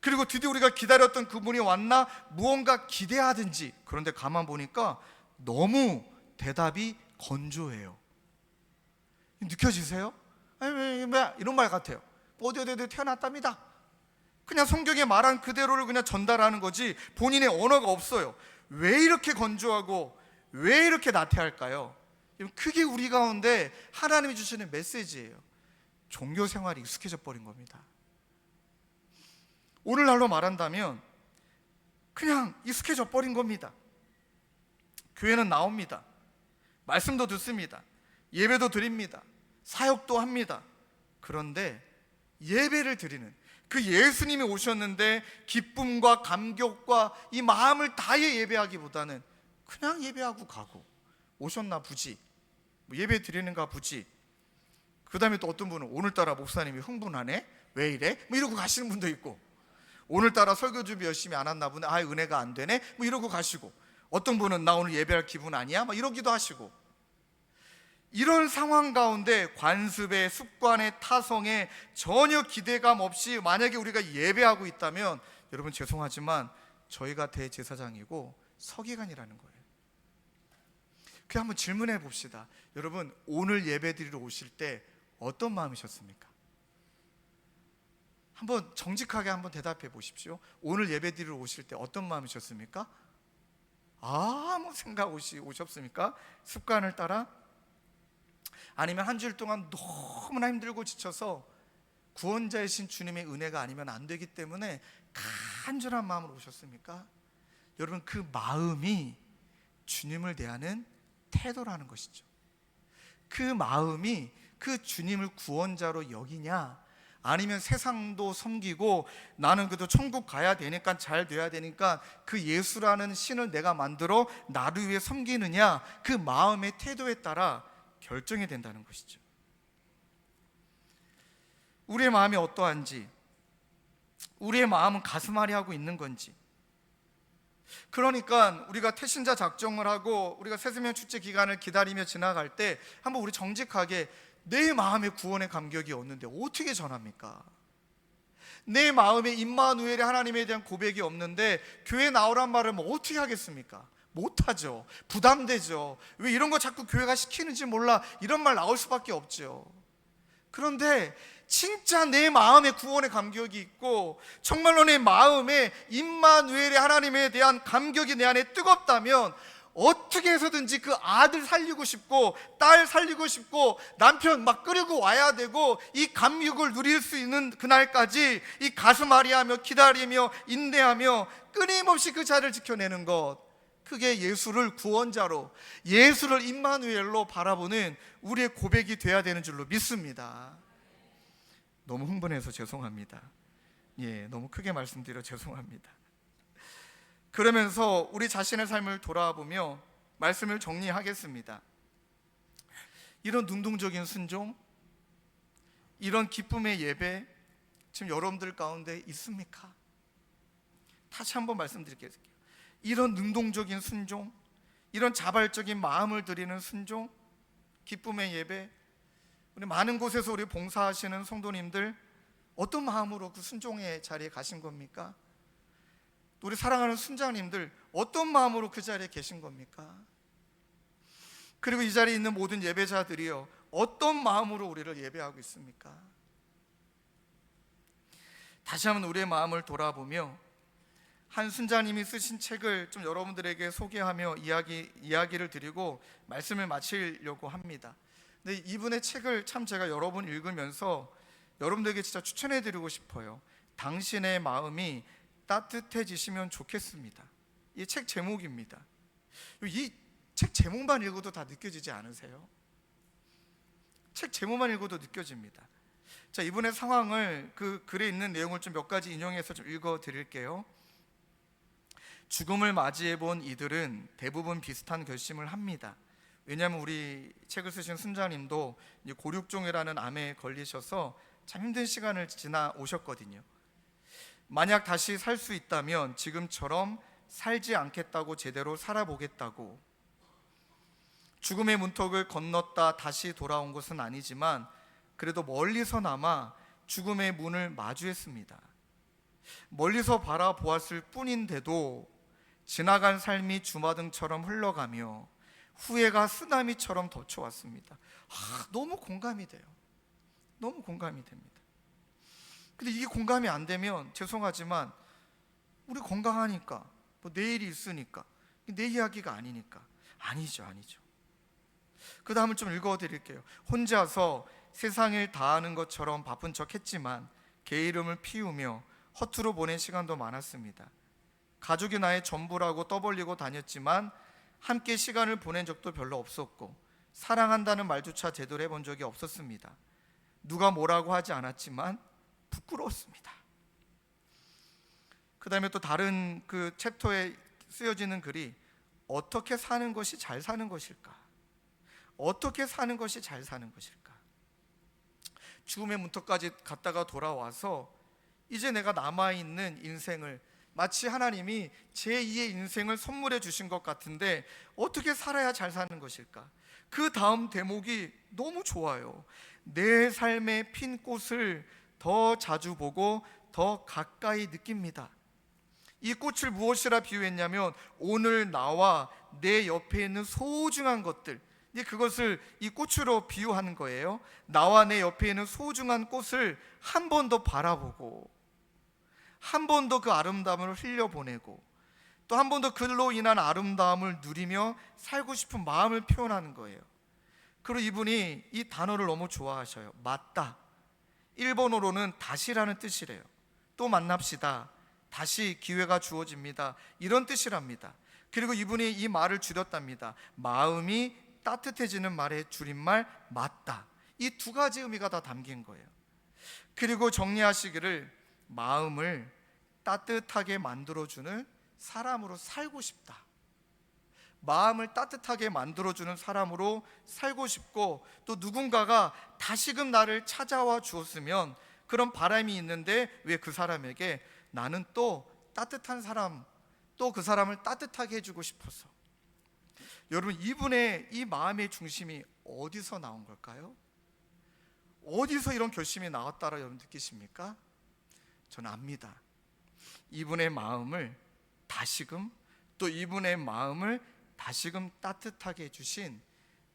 A: 그리고 드디어 우리가 기다렸던 그분이 왔나 무언가 기대하든지. 그런데 가만 보니까 너무 대답이 건조해요. 느껴지세요? 이런 말 같아요. 어디 태어났답니다. 그냥 성경에 말한 그대로를 그냥 전달하는 거지 본인의 언어가 없어요. 왜 이렇게 건조하고 왜 이렇게 나태할까요? 그게 우리 가운데 하나님이 주시는 메시지예요. 종교 생활이 익숙해져 버린 겁니다. 오늘날로 말한다면 그냥 익숙해져 버린 겁니다. 교회는 나옵니다. 말씀도 듣습니다. 예배도 드립니다. 사역도 합니다. 그런데 예배를 드리는, 그 예수님이 오셨는데 기쁨과 감격과 이 마음을 다해 예배하기보다는 그냥 예배하고 가고, 오셨나 보지, 뭐 예배 드리는가 보지. 그 다음에 또 어떤 분은 오늘따라 목사님이 흥분하네, 왜 이래? 뭐 이러고 가시는 분도 있고, 오늘따라 설교 준비 열심히 안 했나 보네, 아 은혜가 안 되네, 뭐 이러고 가시고, 어떤 분은 나 오늘 예배할 기분 아니야, 막 이러기도 하시고. 이런 상황 가운데 관습의 습관의 타성에 전혀 기대감 없이 만약에 우리가 예배하고 있다면, 여러분 죄송하지만 저희가 대제사장이고 서기관이라는 거예요. 그 한번 질문해 봅시다. 여러분 오늘 예배 드리러 오실 때 어떤 마음이셨습니까? 한번 정직하게 한번 대답해 보십시오. 오늘 예배 드리러 오실 때 어떤 마음이셨습니까? 아무 생각 없이 오셨습니까? 습관을 따라? 아니면 한 주일 동안 너무나 힘들고 지쳐서 구원자이신 주님의 은혜가 아니면 안 되기 때문에 간절한 마음으로 오셨습니까? 여러분 그 마음이 주님을 대하는 태도라는 것이죠. 그 마음이 그 주님을 구원자로 여기냐, 아니면 세상도 섬기고 나는 그래도 천국 가야 되니까 잘 돼야 되니까 그 예수라는 신을 내가 만들어 나를 위해 섬기느냐, 그 마음의 태도에 따라 결정이 된다는 것이죠. 우리의 마음이 어떠한지, 우리의 마음은 가슴앓이 하고 있는 건지. 그러니까 우리가 태신자 작정을 하고 우리가 세세명 축제 기간을 기다리며 지나갈 때 한번 우리 정직하게 내 마음의 구원의 감격이 없는데 어떻게 전합니까? 내 마음에 임마누엘의 하나님에 대한 고백이 없는데 교회 나오란 말을 뭐 어떻게 하겠습니까? 못하죠. 부담되죠. 왜 이런 거 자꾸 교회가 시키는지 몰라, 이런 말 나올 수밖에 없죠. 그런데 진짜 내 마음에 구원의 감격이 있고 정말로 내 마음에 임마누엘의 하나님에 대한 감격이 내 안에 뜨겁다면 어떻게 해서든지 그 아들 살리고 싶고 딸 살리고 싶고 남편 막 끌고 와야 되고, 이 감격을 누릴 수 있는 그날까지 이 가슴앓이하며 기다리며 인내하며 끊임없이 그 자리를 지켜내는 것, 그게 예수를 구원자로, 예수를 임마누엘로 바라보는 우리의 고백이 돼야 되는 줄로 믿습니다. 너무 흥분해서 죄송합니다. 너무 크게 말씀드려 죄송합니다. 그러면서 우리 자신의 삶을 돌아보며 말씀을 정리하겠습니다. 이런 능동적인 순종, 이런 기쁨의 예배 지금 여러분들 가운데 있습니까? 다시 한번 말씀드릴게요. 이런 능동적인 순종, 이런 자발적인 마음을 드리는 순종, 기쁨의 예배, 우리 많은 곳에서 우리 봉사하시는 성도님들 어떤 마음으로 그 순종의 자리에 가신 겁니까? 우리 사랑하는 순장님들 어떤 마음으로 그 자리에 계신 겁니까? 그리고 이 자리에 있는 모든 예배자들이요, 어떤 마음으로 우리를 예배하고 있습니까? 다시 한번 우리의 마음을 돌아보며 한 순장님이 쓰신 책을 좀 여러분들에게 소개하며 이야기를 드리고 말씀을 마치려고 합니다. 근데 이분의 책을 참 제가 여러 번 읽으면서 여러분들에게 진짜 추천해 드리고 싶어요. 당신의 마음이 따뜻해지시면 좋겠습니다. 이 책 제목입니다. 이 책 제목만 읽어도 다 느껴지지 않으세요? 책 제목만 읽어도 느껴집니다. 자, 이분의 상황을, 그 글에 있는 내용을 좀 몇 가지 인용해서 좀 읽어 드릴게요. 죽음을 맞이해 본 이들은 대부분 비슷한 결심을 합니다. 왜냐하면 우리 책을 쓰신 순자님도 고륙종이라는 암에 걸리셔서 참 힘든 시간을 지나 오셨거든요. 만약 다시 살 수 있다면 지금처럼 살지 않겠다고 제대로 살아보겠다고. 죽음의 문턱을 건넜다 다시 돌아온 것은 아니지만 그래도 멀리서나마 죽음의 문을 마주했습니다. 멀리서 바라보았을 뿐인데도 지나간 삶이 주마등처럼 흘러가며 후회가 쓰나미처럼 덮쳐왔습니다. 너무 공감이 돼요. 너무 공감이 됩니다. 근데 이게 공감이 안 되면 죄송하지만 우리 건강하니까, 뭐 내일이 있으니까, 내 이야기가 아니니까. 아니죠. 그 다음을 좀 읽어드릴게요. 혼자서 세상을 다하는 것처럼 바쁜 척 했지만 게으름을 피우며 허투루 보낸 시간도 많았습니다. 가족이 나의 전부라고 떠벌리고 다녔지만 함께 시간을 보낸 적도 별로 없었고 사랑한다는 말조차 제대로 해본 적이 없었습니다. 누가 뭐라고 하지 않았지만 부끄러웠습니다. 그 다음에 또 다른 그 챕터에 쓰여지는 글이 어떻게 사는 것이 잘 사는 것일까? 어떻게 사는 것이 잘 사는 것일까? 죽음의 문턱까지 갔다가 돌아와서 이제 내가 남아있는 인생을 마치 하나님이 제2의 인생을 선물해 주신 것 같은데 어떻게 살아야 잘 사는 것일까? 그 다음 대목이 너무 좋아요. 내 삶의 핀 꽃을 더 자주 보고 더 가까이 느낍니다. 이 꽃을 무엇이라 비유했냐면 오늘 나와 내 옆에 있는 소중한 것들, 그것을 이 꽃으로 비유하는 거예요. 나와 내 옆에 있는 소중한 꽃을 한 번 더 바라보고 한 번 더 그 아름다움을 흘려보내고 또 한 번 더 그로 인한 아름다움을 누리며 살고 싶은 마음을 표현하는 거예요. 그리고 이분이 이 단어를 너무 좋아하셔요. 맞다, 일본어로는 다시라는 뜻이래요. 또 만납시다, 다시 기회가 주어집니다, 이런 뜻이랍니다. 그리고 이분이 이 말을 줄였답니다. 마음이 따뜻해지는 말의 줄임말 맞다, 이 두 가지 의미가 다 담긴 거예요. 그리고 정리하시기를 마음을 따뜻하게 만들어주는 사람으로 살고 싶다. 마음을 따뜻하게 만들어주는 사람으로 살고 싶고 또 누군가가 다시금 나를 찾아와 주었으면 그런 바람이 있는데 왜 그 사람에게 나는 또 따뜻한 사람, 또 그 사람을 따뜻하게 해주고 싶어서. 여러분, 이분의 이 마음의 중심이 어디서 나온 걸까요? 어디서 이런 결심이 나왔다라 여러분 느끼십니까? 저는 압니다. 이분의 마음을 다시금, 또 이분의 마음을 다시금 따뜻하게 해주신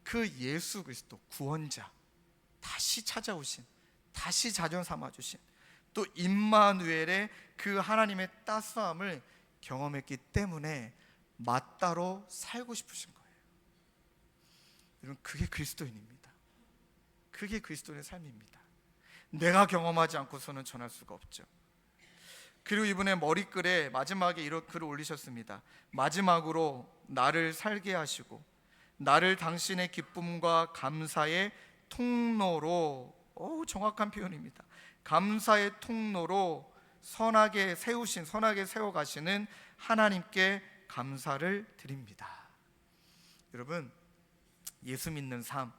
A: 그 예수 그리스도 구원자, 다시 찾아오신, 다시 자존 삼아주신 또 임마누엘의 그 하나님의 따스함을 경험했기 때문에 맞다로 살고 싶으신 거예요. 여러분, 그게 그리스도인입니다. 그게 그리스도인의 삶입니다. 내가 경험하지 않고서는 전할 수가 없죠. 그리고 이분의 머리글에 마지막에 이런 글을 올리셨습니다. 마지막으로 나를 살게 하시고 나를 당신의 기쁨과 감사의 통로로, 정확한 표현입니다. 감사의 통로로 선하게 세워가시는 하나님께 감사를 드립니다. 여러분, 예수 믿는 삶,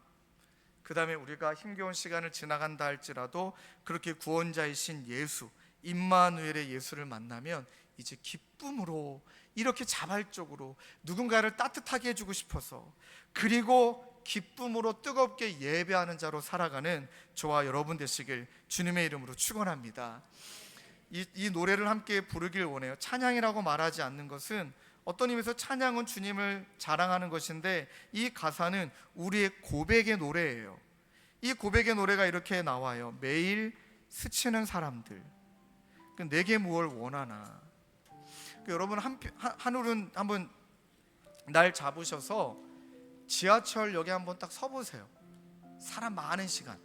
A: 그 다음에 우리가 힘겨운 시간을 지나간다 할지라도 그렇게 구원자이신 예수, 임마누엘의 예수를 만나면 이제 기쁨으로, 이렇게 자발적으로 누군가를 따뜻하게 해주고 싶어서, 그리고 기쁨으로 뜨겁게 예배하는 자로 살아가는 저와 여러분 되시길 주님의 이름으로 축원합니다. 이 노래를 함께 부르길 원해요. 찬양이라고 말하지 않는 것은 어떤 의미에서 찬양은 주님을 자랑하는 것인데 이 가사는 우리의 고백의 노래예요. 이 고백의 노래가 이렇게 나와요. 매일 스치는 사람들, 내게 무엇을 원하나. 여러분, 한울은 한번 날 잡으셔서 지하철역에 한번 딱 서보세요. 사람 많은 시간,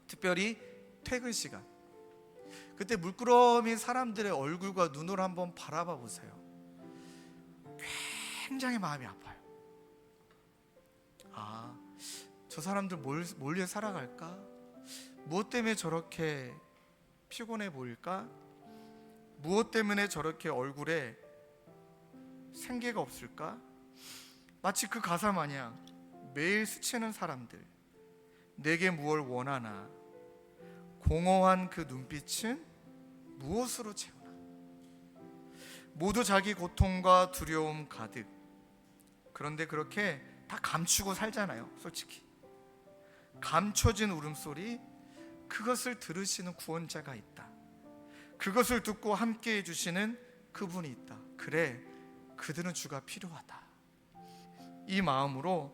A: 특별히 퇴근 시간, 그때 물끄러미 사람들의 얼굴과 눈을 한번 바라봐 보세요. 굉장히 마음이 아파요. 저 사람들 뭘 위해 살아갈까? 무엇 때문에 저렇게 피곤해 보일까? 무엇 때문에 저렇게 얼굴에 생기가 없을까? 마치 그 가사 마냥 매일 스치는 사람들, 내게 무엇을 원하나, 공허한 그 눈빛은 무엇으로 채우나. 모두 자기 고통과 두려움 가득. 그런데 그렇게 다 감추고 살잖아요. 솔직히 감춰진 울음소리, 그것을 들으시는 구원자가 있다. 그것을 듣고 함께 해주시는 그분이 있다. 그래, 그들은 주가 필요하다. 이 마음으로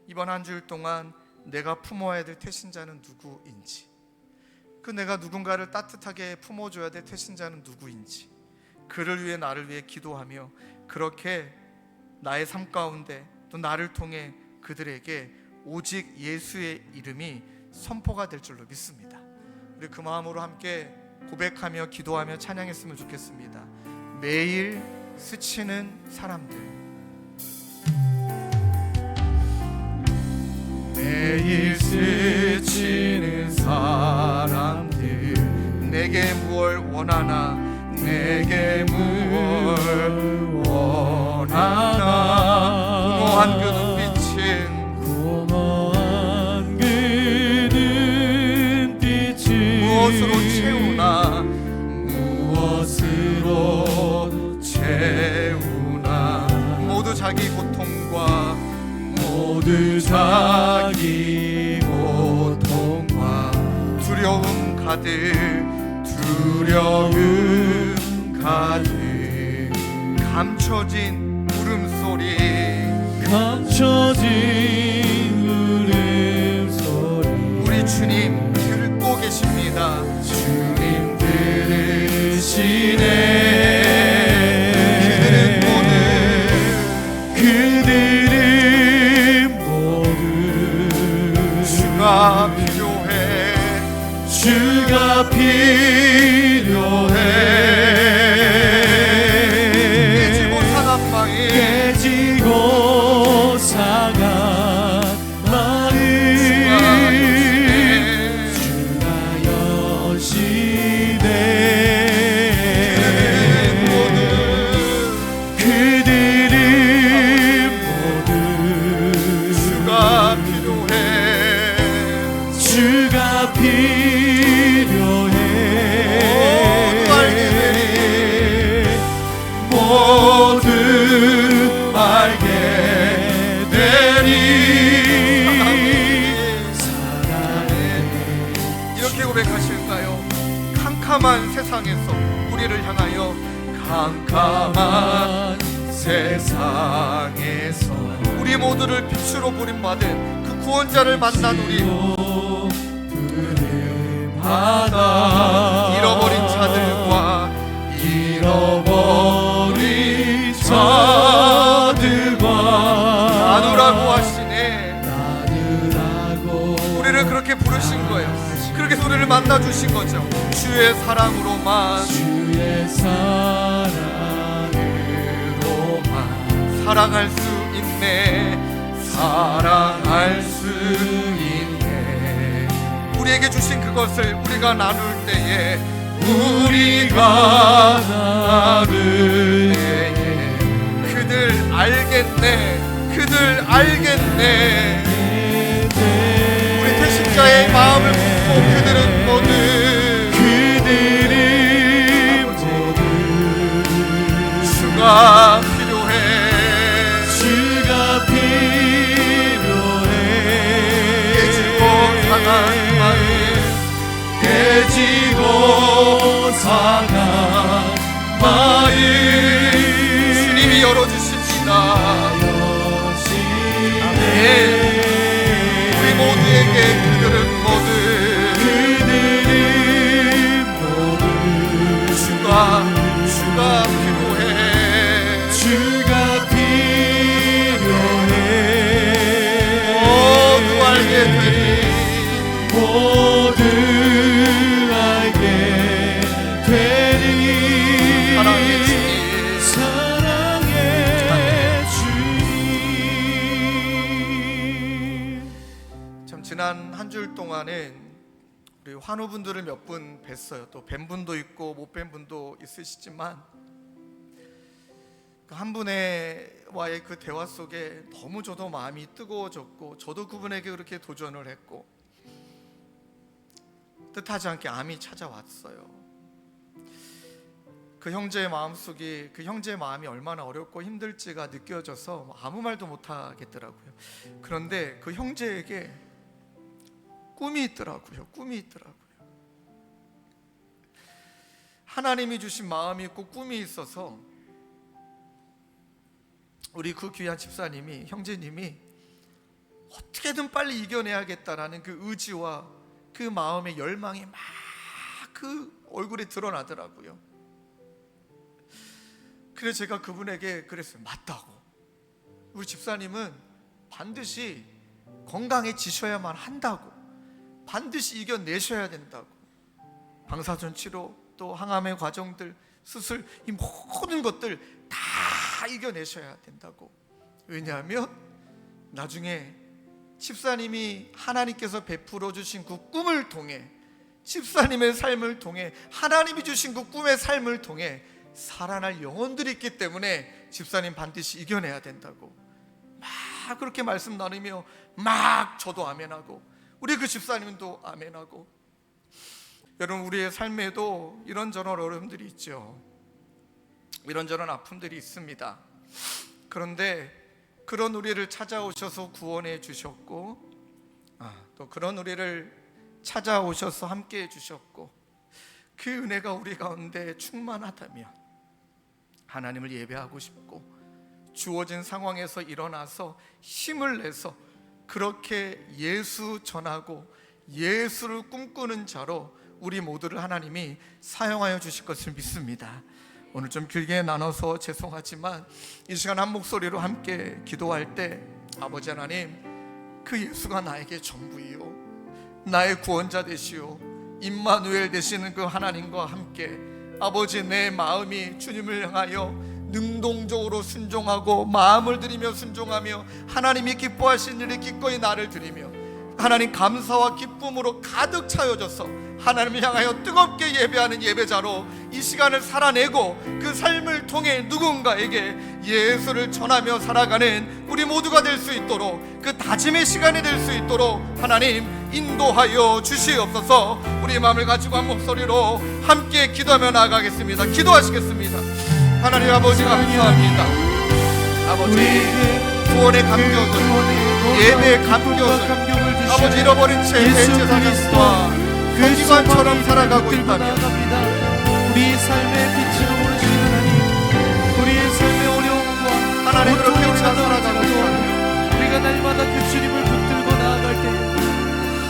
A: 이번 한 주일 동안 내가 품어야 될 태신자는 누구인지, 내가 누군가를 따뜻하게 품어줘야 될 태신자는 누구인지, 그를 위해 나를 위해 기도하며 그렇게 나의 삶 가운데 또 나를 통해 그들에게 오직 예수의 이름이 선포가 될 줄로 믿습니다. 우리 그 마음으로 함께 고백하며 기도하며 찬양했으면 좋겠습니다. 매일 스치는 사람들, 매일 스치는 사람들 내게 무얼 원하나 내게 무얼 원하나 공허한 그 눈빛은 무엇으로 채우나 모두 자기 고통과 두려움 가득 감춰진 울음소리 우리 주님 듣고 계십니다. 주님 들으시네. 그들은 모두 주가 필요해. 깨지고 상한 마음 주가 여시네. 그들은 모두 주가 필요해. 모두 알게 되리. 사랑해. 이렇게 고백하실까요? 캄캄한 세상에서 우리를 향하여 캄캄한 세상에서 우리 모두를 빛으로 부림받은 그 구원자를 만난 우리 바다 잃어버린 자들과 나누라고 하시네. 우리를 그렇게 부르신 거예요. 그렇게 우리를 만나 주신 거죠. 주의 사랑으로만 사랑할 수 있네. 우리에게 주신 그것을 우리가 나눌 때에 그들 알겠네. 우리 태신자의 마음을 묻고 그들은 모두 주가 필요해. 깨지고 상한 마음 주님이 열어주십니다. 우리 모두에게 그들은 모두 주가 필요해. 모두 알게 되리. 사랑의 주님. 참 지난 한 주일 동안은 우리 환우분들을 몇 분 뵀어요. 또 뵌 분도 있고 못 뵌 분도 있으시지만 그 한 분과의 그 대화 속에 너무 저도 마음이 뜨거워졌고 저도 그분에게 그렇게 도전을 했고 뜻하지 않게 암이 찾아왔어요. 그 형제의 마음속에 그 형제의 마음이 얼마나 어렵고 힘들지가 느껴져서 아무 말도 못하겠더라고요. 그런데 그 형제에게 꿈이 있더라고요. 하나님이 주신 마음이 있고 꿈이 있어서 우리 그 귀한 집사님이 형제님이 어떻게든 빨리 이겨내야겠다라는 그 의지와 그 마음의 열망이 막 그 얼굴에 드러나더라고요. 그래서 제가 그분에게 그랬어요. 맞다고. 우리 집사님은 반드시 건강해지셔야만 한다고. 반드시 이겨내셔야 된다고. 방사선 치료, 또 항암의 과정들, 수술, 이 모든 것들 다 이겨내셔야 된다고. 왜냐하면 나중에 집사님이 하나님께서 베풀어 주신 그 꿈을 통해, 집사님의 삶을 통해, 하나님이 주신 그 꿈의 삶을 통해 살아날 영혼들이 있기 때문에 집사님 반드시 이겨내야 된다고 막 그렇게 말씀 나누며 막 저도 아멘하고 우리 그 집사님도 아멘하고. 여러분, 우리의 삶에도 이런저런 어려움들이 있죠. 이런저런 아픔들이 있습니다. 그런데 그런 우리를 찾아오셔서 구원해 주셨고, 또 그런 우리를 찾아오셔서 함께 해주셨고, 그 은혜가 우리 가운데 충만하다면 하나님을 예배하고 싶고, 주어진 상황에서 일어나서 힘을 내서 그렇게 예수 전하고 예수를 꿈꾸는 자로 우리 모두를 하나님이 사용하여 주실 것을 믿습니다. 오늘 좀 길게 나눠서 죄송하지만 이 시간 한 목소리로 함께 기도할 때, 아버지 하나님, 그 예수가 나에게 전부이요, 나의 구원자 되시오, 임마누엘 되시는 그 하나님과 함께 아버지, 내 마음이 주님을 향하여 능동적으로 순종하고 마음을 들이며 순종하며 하나님이 기뻐하신 일에 기꺼이 나를 드리며 하나님 감사와 기쁨으로 가득 차여져서 하나님을 향하여 뜨겁게 예배하는 예배자로 이 시간을 살아내고 그 삶을 통해 누군가에게 예수를 전하며 살아가는 우리 모두가 될 수 있도록, 그 다짐의 시간이 될 수 있도록 하나님 인도하여 주시옵소서. 우리 마음을 가지고 한 목소리로 함께 기도하며 나아가겠습니다. 기도하시겠습니다. 하나님 아버지, 감사합니다. 아버지, 구원의 감격을, 예배의 감격을 아버지 잃어버린 채 대제사장과 거지관처럼 살아가고 있다면,
B: 우리의 삶의 빛으로 오르시는 하나님, 우리의 삶의 어려움과
A: 하나님 그렇게
B: 고통을
A: 우리가 살아가고 있다면,
B: 우리가 날마다 그 주님을 붙들고 나아갈 때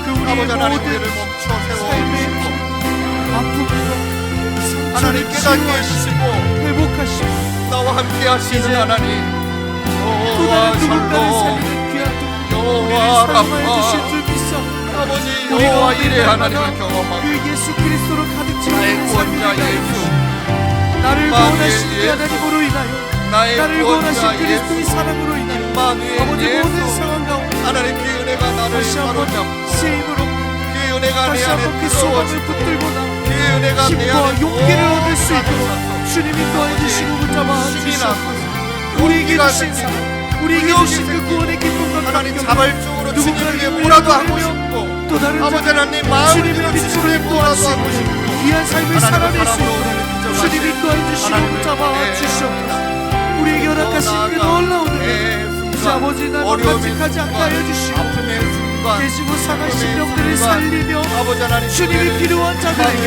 B: 그 우리의
A: 아버지 하나님
B: 모든
A: 우리를 멈춰
B: 삶의
A: 세워주시고
B: 아픔과
A: 하나님
B: 상처를
A: 깨닫게 해주시고
B: 회복하시고
A: 나와 함께 하시는 하나님,
B: 또
A: 여호와
B: 다른 누군가를
A: 샬롬,
B: 살리는 귀한 동
A: 여호와
B: 우리를 사용하여
A: 라파,
B: 주실 줄 믿사
A: 아버지
B: 우리가
A: 여호와 이레
B: 날마다
A: 하나님을 경험하고
B: 그 예수 그리스도로 가득
A: 나의
B: 채우는
A: 구원자
B: 삶을
A: 예수,
B: 나를
A: 임마누엘
B: 구원하신 그
A: 예수,
B: 하나님으로 인하여
A: 나의
B: 나를 구원하신
A: 구원자
B: 그리스도의
A: 예수,
B: 사랑으로 인하여
A: 임마누엘
B: 아버지 모든
A: 예수,
B: 상황 가운데
A: 하나님 그 은혜가 나를
B: 다시 한번
A: 사로잡고
B: 새 힘으로
A: 그 은혜가
B: 다시
A: 내 안에
B: 한번 그 소망을
A: 뜨거워지고
B: 붙들고 나
A: 그 은혜가 내
B: 힘과
A: 안에
B: 용기를 얻을 수 있도록
A: 가득차서
B: 주님이 또한 주시고 붙잡아
A: 힘이
B: 주시옵소서.
A: 나고
B: 우리에게
A: 용기가
B: 주신
A: 생기고
B: 사랑, 우리에게
A: 의욕이
B: 주신 그
A: 생기고
B: 구원의 기쁨과
A: 하나님
B: 감격을
A: 자발적으로 주님
B: 누군가를
A: 위해 뭐라도 하고
B: 위하여
A: 싶고,
B: 또 다른
A: 아버지
B: 자를
A: 하나님 마음을
B: 주님의
A: 들여
B: 빛으로
A: 주님 위해 뭐라도 하고
B: 인도하시고
A: 싶고
B: 귀한 삶을
A: 하나님의
B: 살아낼 수
A: 사랑으로
B: 있도록
A: 우리를 인정하시고
B: 주님이 또한 주시고
A: 하나님을
B: 붙잡아
A: 통해
B: 주시옵소서. 우리에게 허락하신 그
A: 나아가
B: 놀라운 은혜
A: 내
B: 이제 아버지
A: 순간,
B: 나를
A: 어려움의
B: 간직하지 않게 하여
A: 순간,
B: 주시고
A: 아픔의 순간,
B: 계시고 상한
A: 아픔의
B: 심령들을
A: 순간,
B: 살리며
A: 아버지 하나님
B: 주님이 필요한 자들에게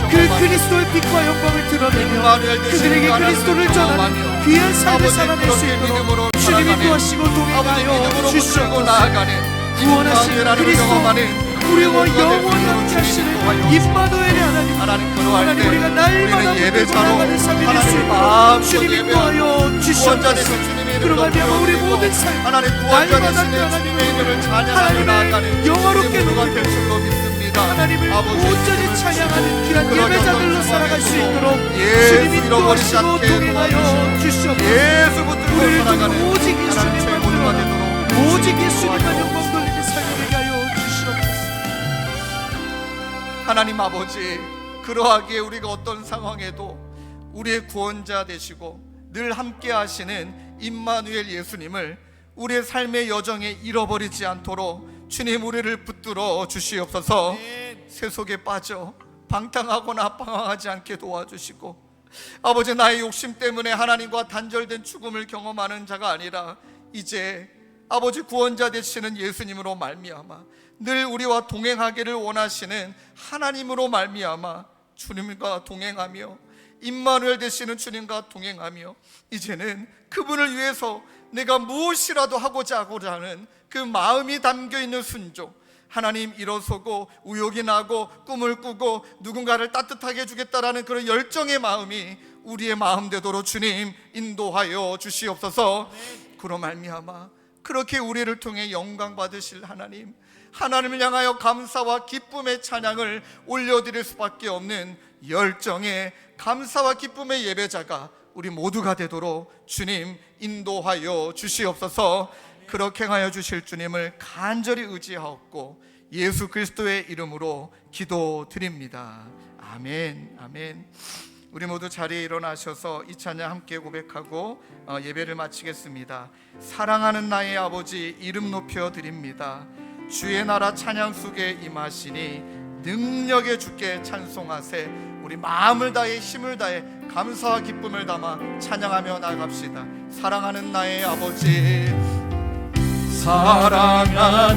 B: 그 그리스도의 빛과 영광을 드러내며 그들에게 그리스도를 전하는 귀한 삶을 살아낼 수 있도록 주님이 도와시고 동행하여 주시옵소서. 구원하신 그리스도, 우리와 영원히 함께 하시는 임마누엘의 하나님, 하나님 우리가 날마다 붙들고 나가는 삶이 될 수 있도록 주님이 도와여 주시옵소서. 그로 말미암아 우리 모든 삶
A: 하나님 구원자
B: 날마다
A: 되시는
B: 하나님을
A: 주님의 이름을 찬양하며 나아가는
B: 영화롭게
A: 누가
B: 누리며
A: 될 줄로 믿습니다.
B: 하나님을 온전히 찬양하는 귀한 예배자들로 살아갈 수 있도록
A: 예수
B: 주님이
A: 잃어버리지
B: 도와시고
A: 않게
B: 동행하여
A: 도와주시고
B: 주시옵소서.
A: 예수 붙들고
B: 우리를
A: 살아가는
B: 두고 오직
A: 하나님
B: 예수님만
A: 최고가
B: 드러나
A: 되도록
B: 오직 예수님만
A: 도와주시옵소서.
B: 영광 돌리는 삶을 되게 하여 주시옵소서.
A: 하나님 아버지, 그러하기에 우리가 어떤 상황에도 우리의 구원자 되시고 늘 함께 하시는 임마누엘 예수님을 우리의 삶의 여정에 잃어버리지 않도록 주님 우리를 붙들어 주시옵소서. 세속에 빠져 방탕하거나 방황하지 않게 도와주시고, 아버지 나의 욕심 때문에 하나님과 단절된 죽음을 경험하는 자가 아니라 이제 아버지 구원자 되시는 예수님으로 말미암아 늘 우리와 동행하기를 원하시는 하나님으로 말미암아 주님과 동행하며 임마누엘 되시는 주님과 동행하며 이제는 그분을 위해서 내가 무엇이라도 하고자 하는 그 마음이 담겨있는 순종, 하나님 일어서고 우욕이 나고 꿈을 꾸고 누군가를 따뜻하게 해주겠다라는 그런 열정의 마음이 우리의 마음 되도록 주님 인도하여 주시옵소서. 그로 말미암아 그렇게 우리를 통해 영광 받으실 하나님, 하나님을 향하여 감사와 기쁨의 찬양을 올려드릴 수밖에 없는 열정의 감사와 기쁨의 예배자가 우리 모두가 되도록 주님 인도하여 주시옵소서. 그렇게 하여 주실 주님을 간절히 의지하옵고 예수 그리스도의 이름으로 기도드립니다. 아멘. 아멘. 우리 모두 자리에 일어나셔서 이 찬양 함께 고백하고 예배를 마치겠습니다. 사랑하는 나의 아버지 이름 높여 드립니다. 주의 나라 찬양 속에 임하시니 능력의 주께 찬송하세. 우리 마음을 다해 힘을 다해 감사와 기쁨을 담아 찬양하며 나갑시다. 사랑하는 나의 아버지,
C: 사랑하는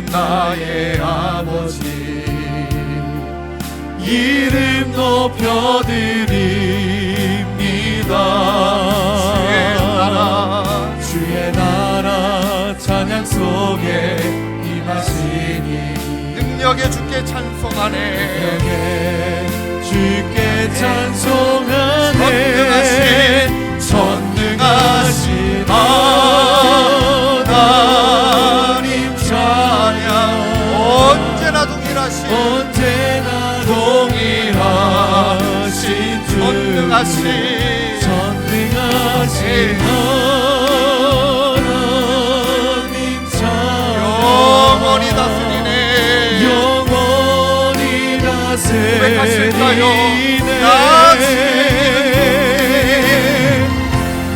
C: 나의 아버지 이름 높여드립니다. 주의 나라 찬양 속에 임하시니
A: 능력의 주께 찬송하네.
C: 주께 찬송하네. 전능하신 하나님 찬양.
A: 언제나 동일하신
C: 주
A: 전능하신
C: 하나님 찬양.
A: 영원히 다스리네.
C: 영원히
A: 고백하실까요?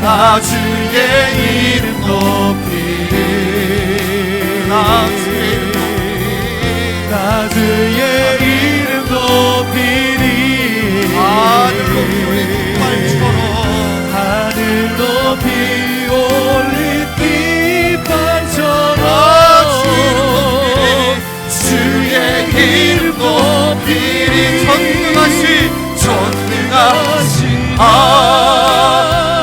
C: 나 주의 이름 높이리. 나 주의 이름 높이리. 하늘 높이 올린 빛발처럼 주의 이름 높이리. 전능하신 하나님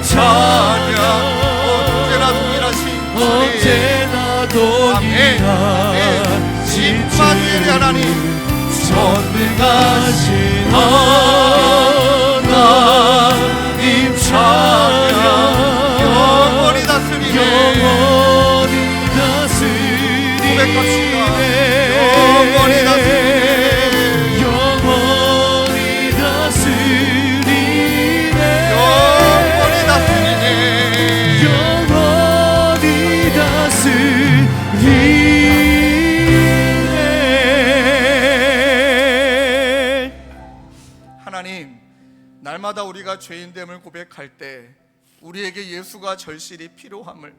C: 찬양. 언제나 동일하신
A: 임마누엘 하나님,
C: 전능하신 하나님 찬양.
A: 영원히 다스리네.
C: 영원히 다스리네.
A: 고백합시다. 영원히 다스리네.
C: 영원히 다스리네.
A: 영원히 다스리네.
C: 영원히 다스리네.
A: 하나님, 날마다 우리가 죄인됨을 고백할 때 우리에게 예수가 절실히 필요함을,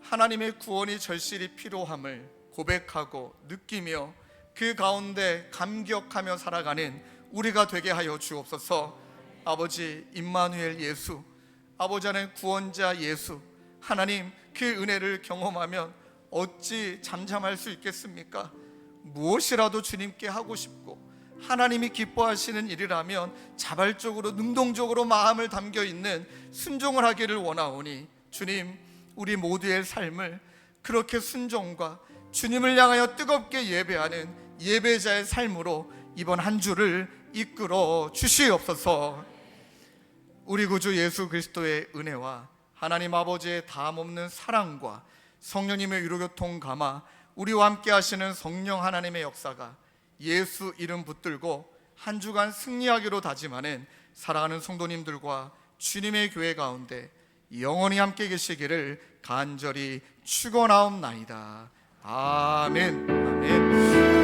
A: 하나님의 구원이 절실히 필요함을 고백하고 느끼며 그 가운데 감격하며 살아가는 우리가 되게 하여 주옵소서. 아버지, 임마누엘 예수, 아버지 안에 구원자 예수, 하나님 그 은혜를 경험하면 어찌 잠잠할 수 있겠습니까? 무엇이라도 주님께 하고 싶고 하나님이 기뻐하시는 일이라면 자발적으로 능동적으로 마음을 담겨 있는 순종을 하기를 원하오니 주님, 우리 모두의 삶을 그렇게 순종과 주님을 향하여 뜨겁게 예배하는 예배자의 삶으로 이번 한 주를 이끌어 주시옵소서. 우리 구주 예수 그리스도의 은혜와 하나님 아버지의 다함없는 사랑과 성령님의 위로교통 감화, 우리와 함께 하시는 성령 하나님의 역사가 예수 이름 붙들고 한 주간 승리하기로 다짐하는 사랑하는 성도님들과 주님의 교회 가운데 영원히 함께 계시기를 간절히 축원하옵나이다. 아멘. 아멘.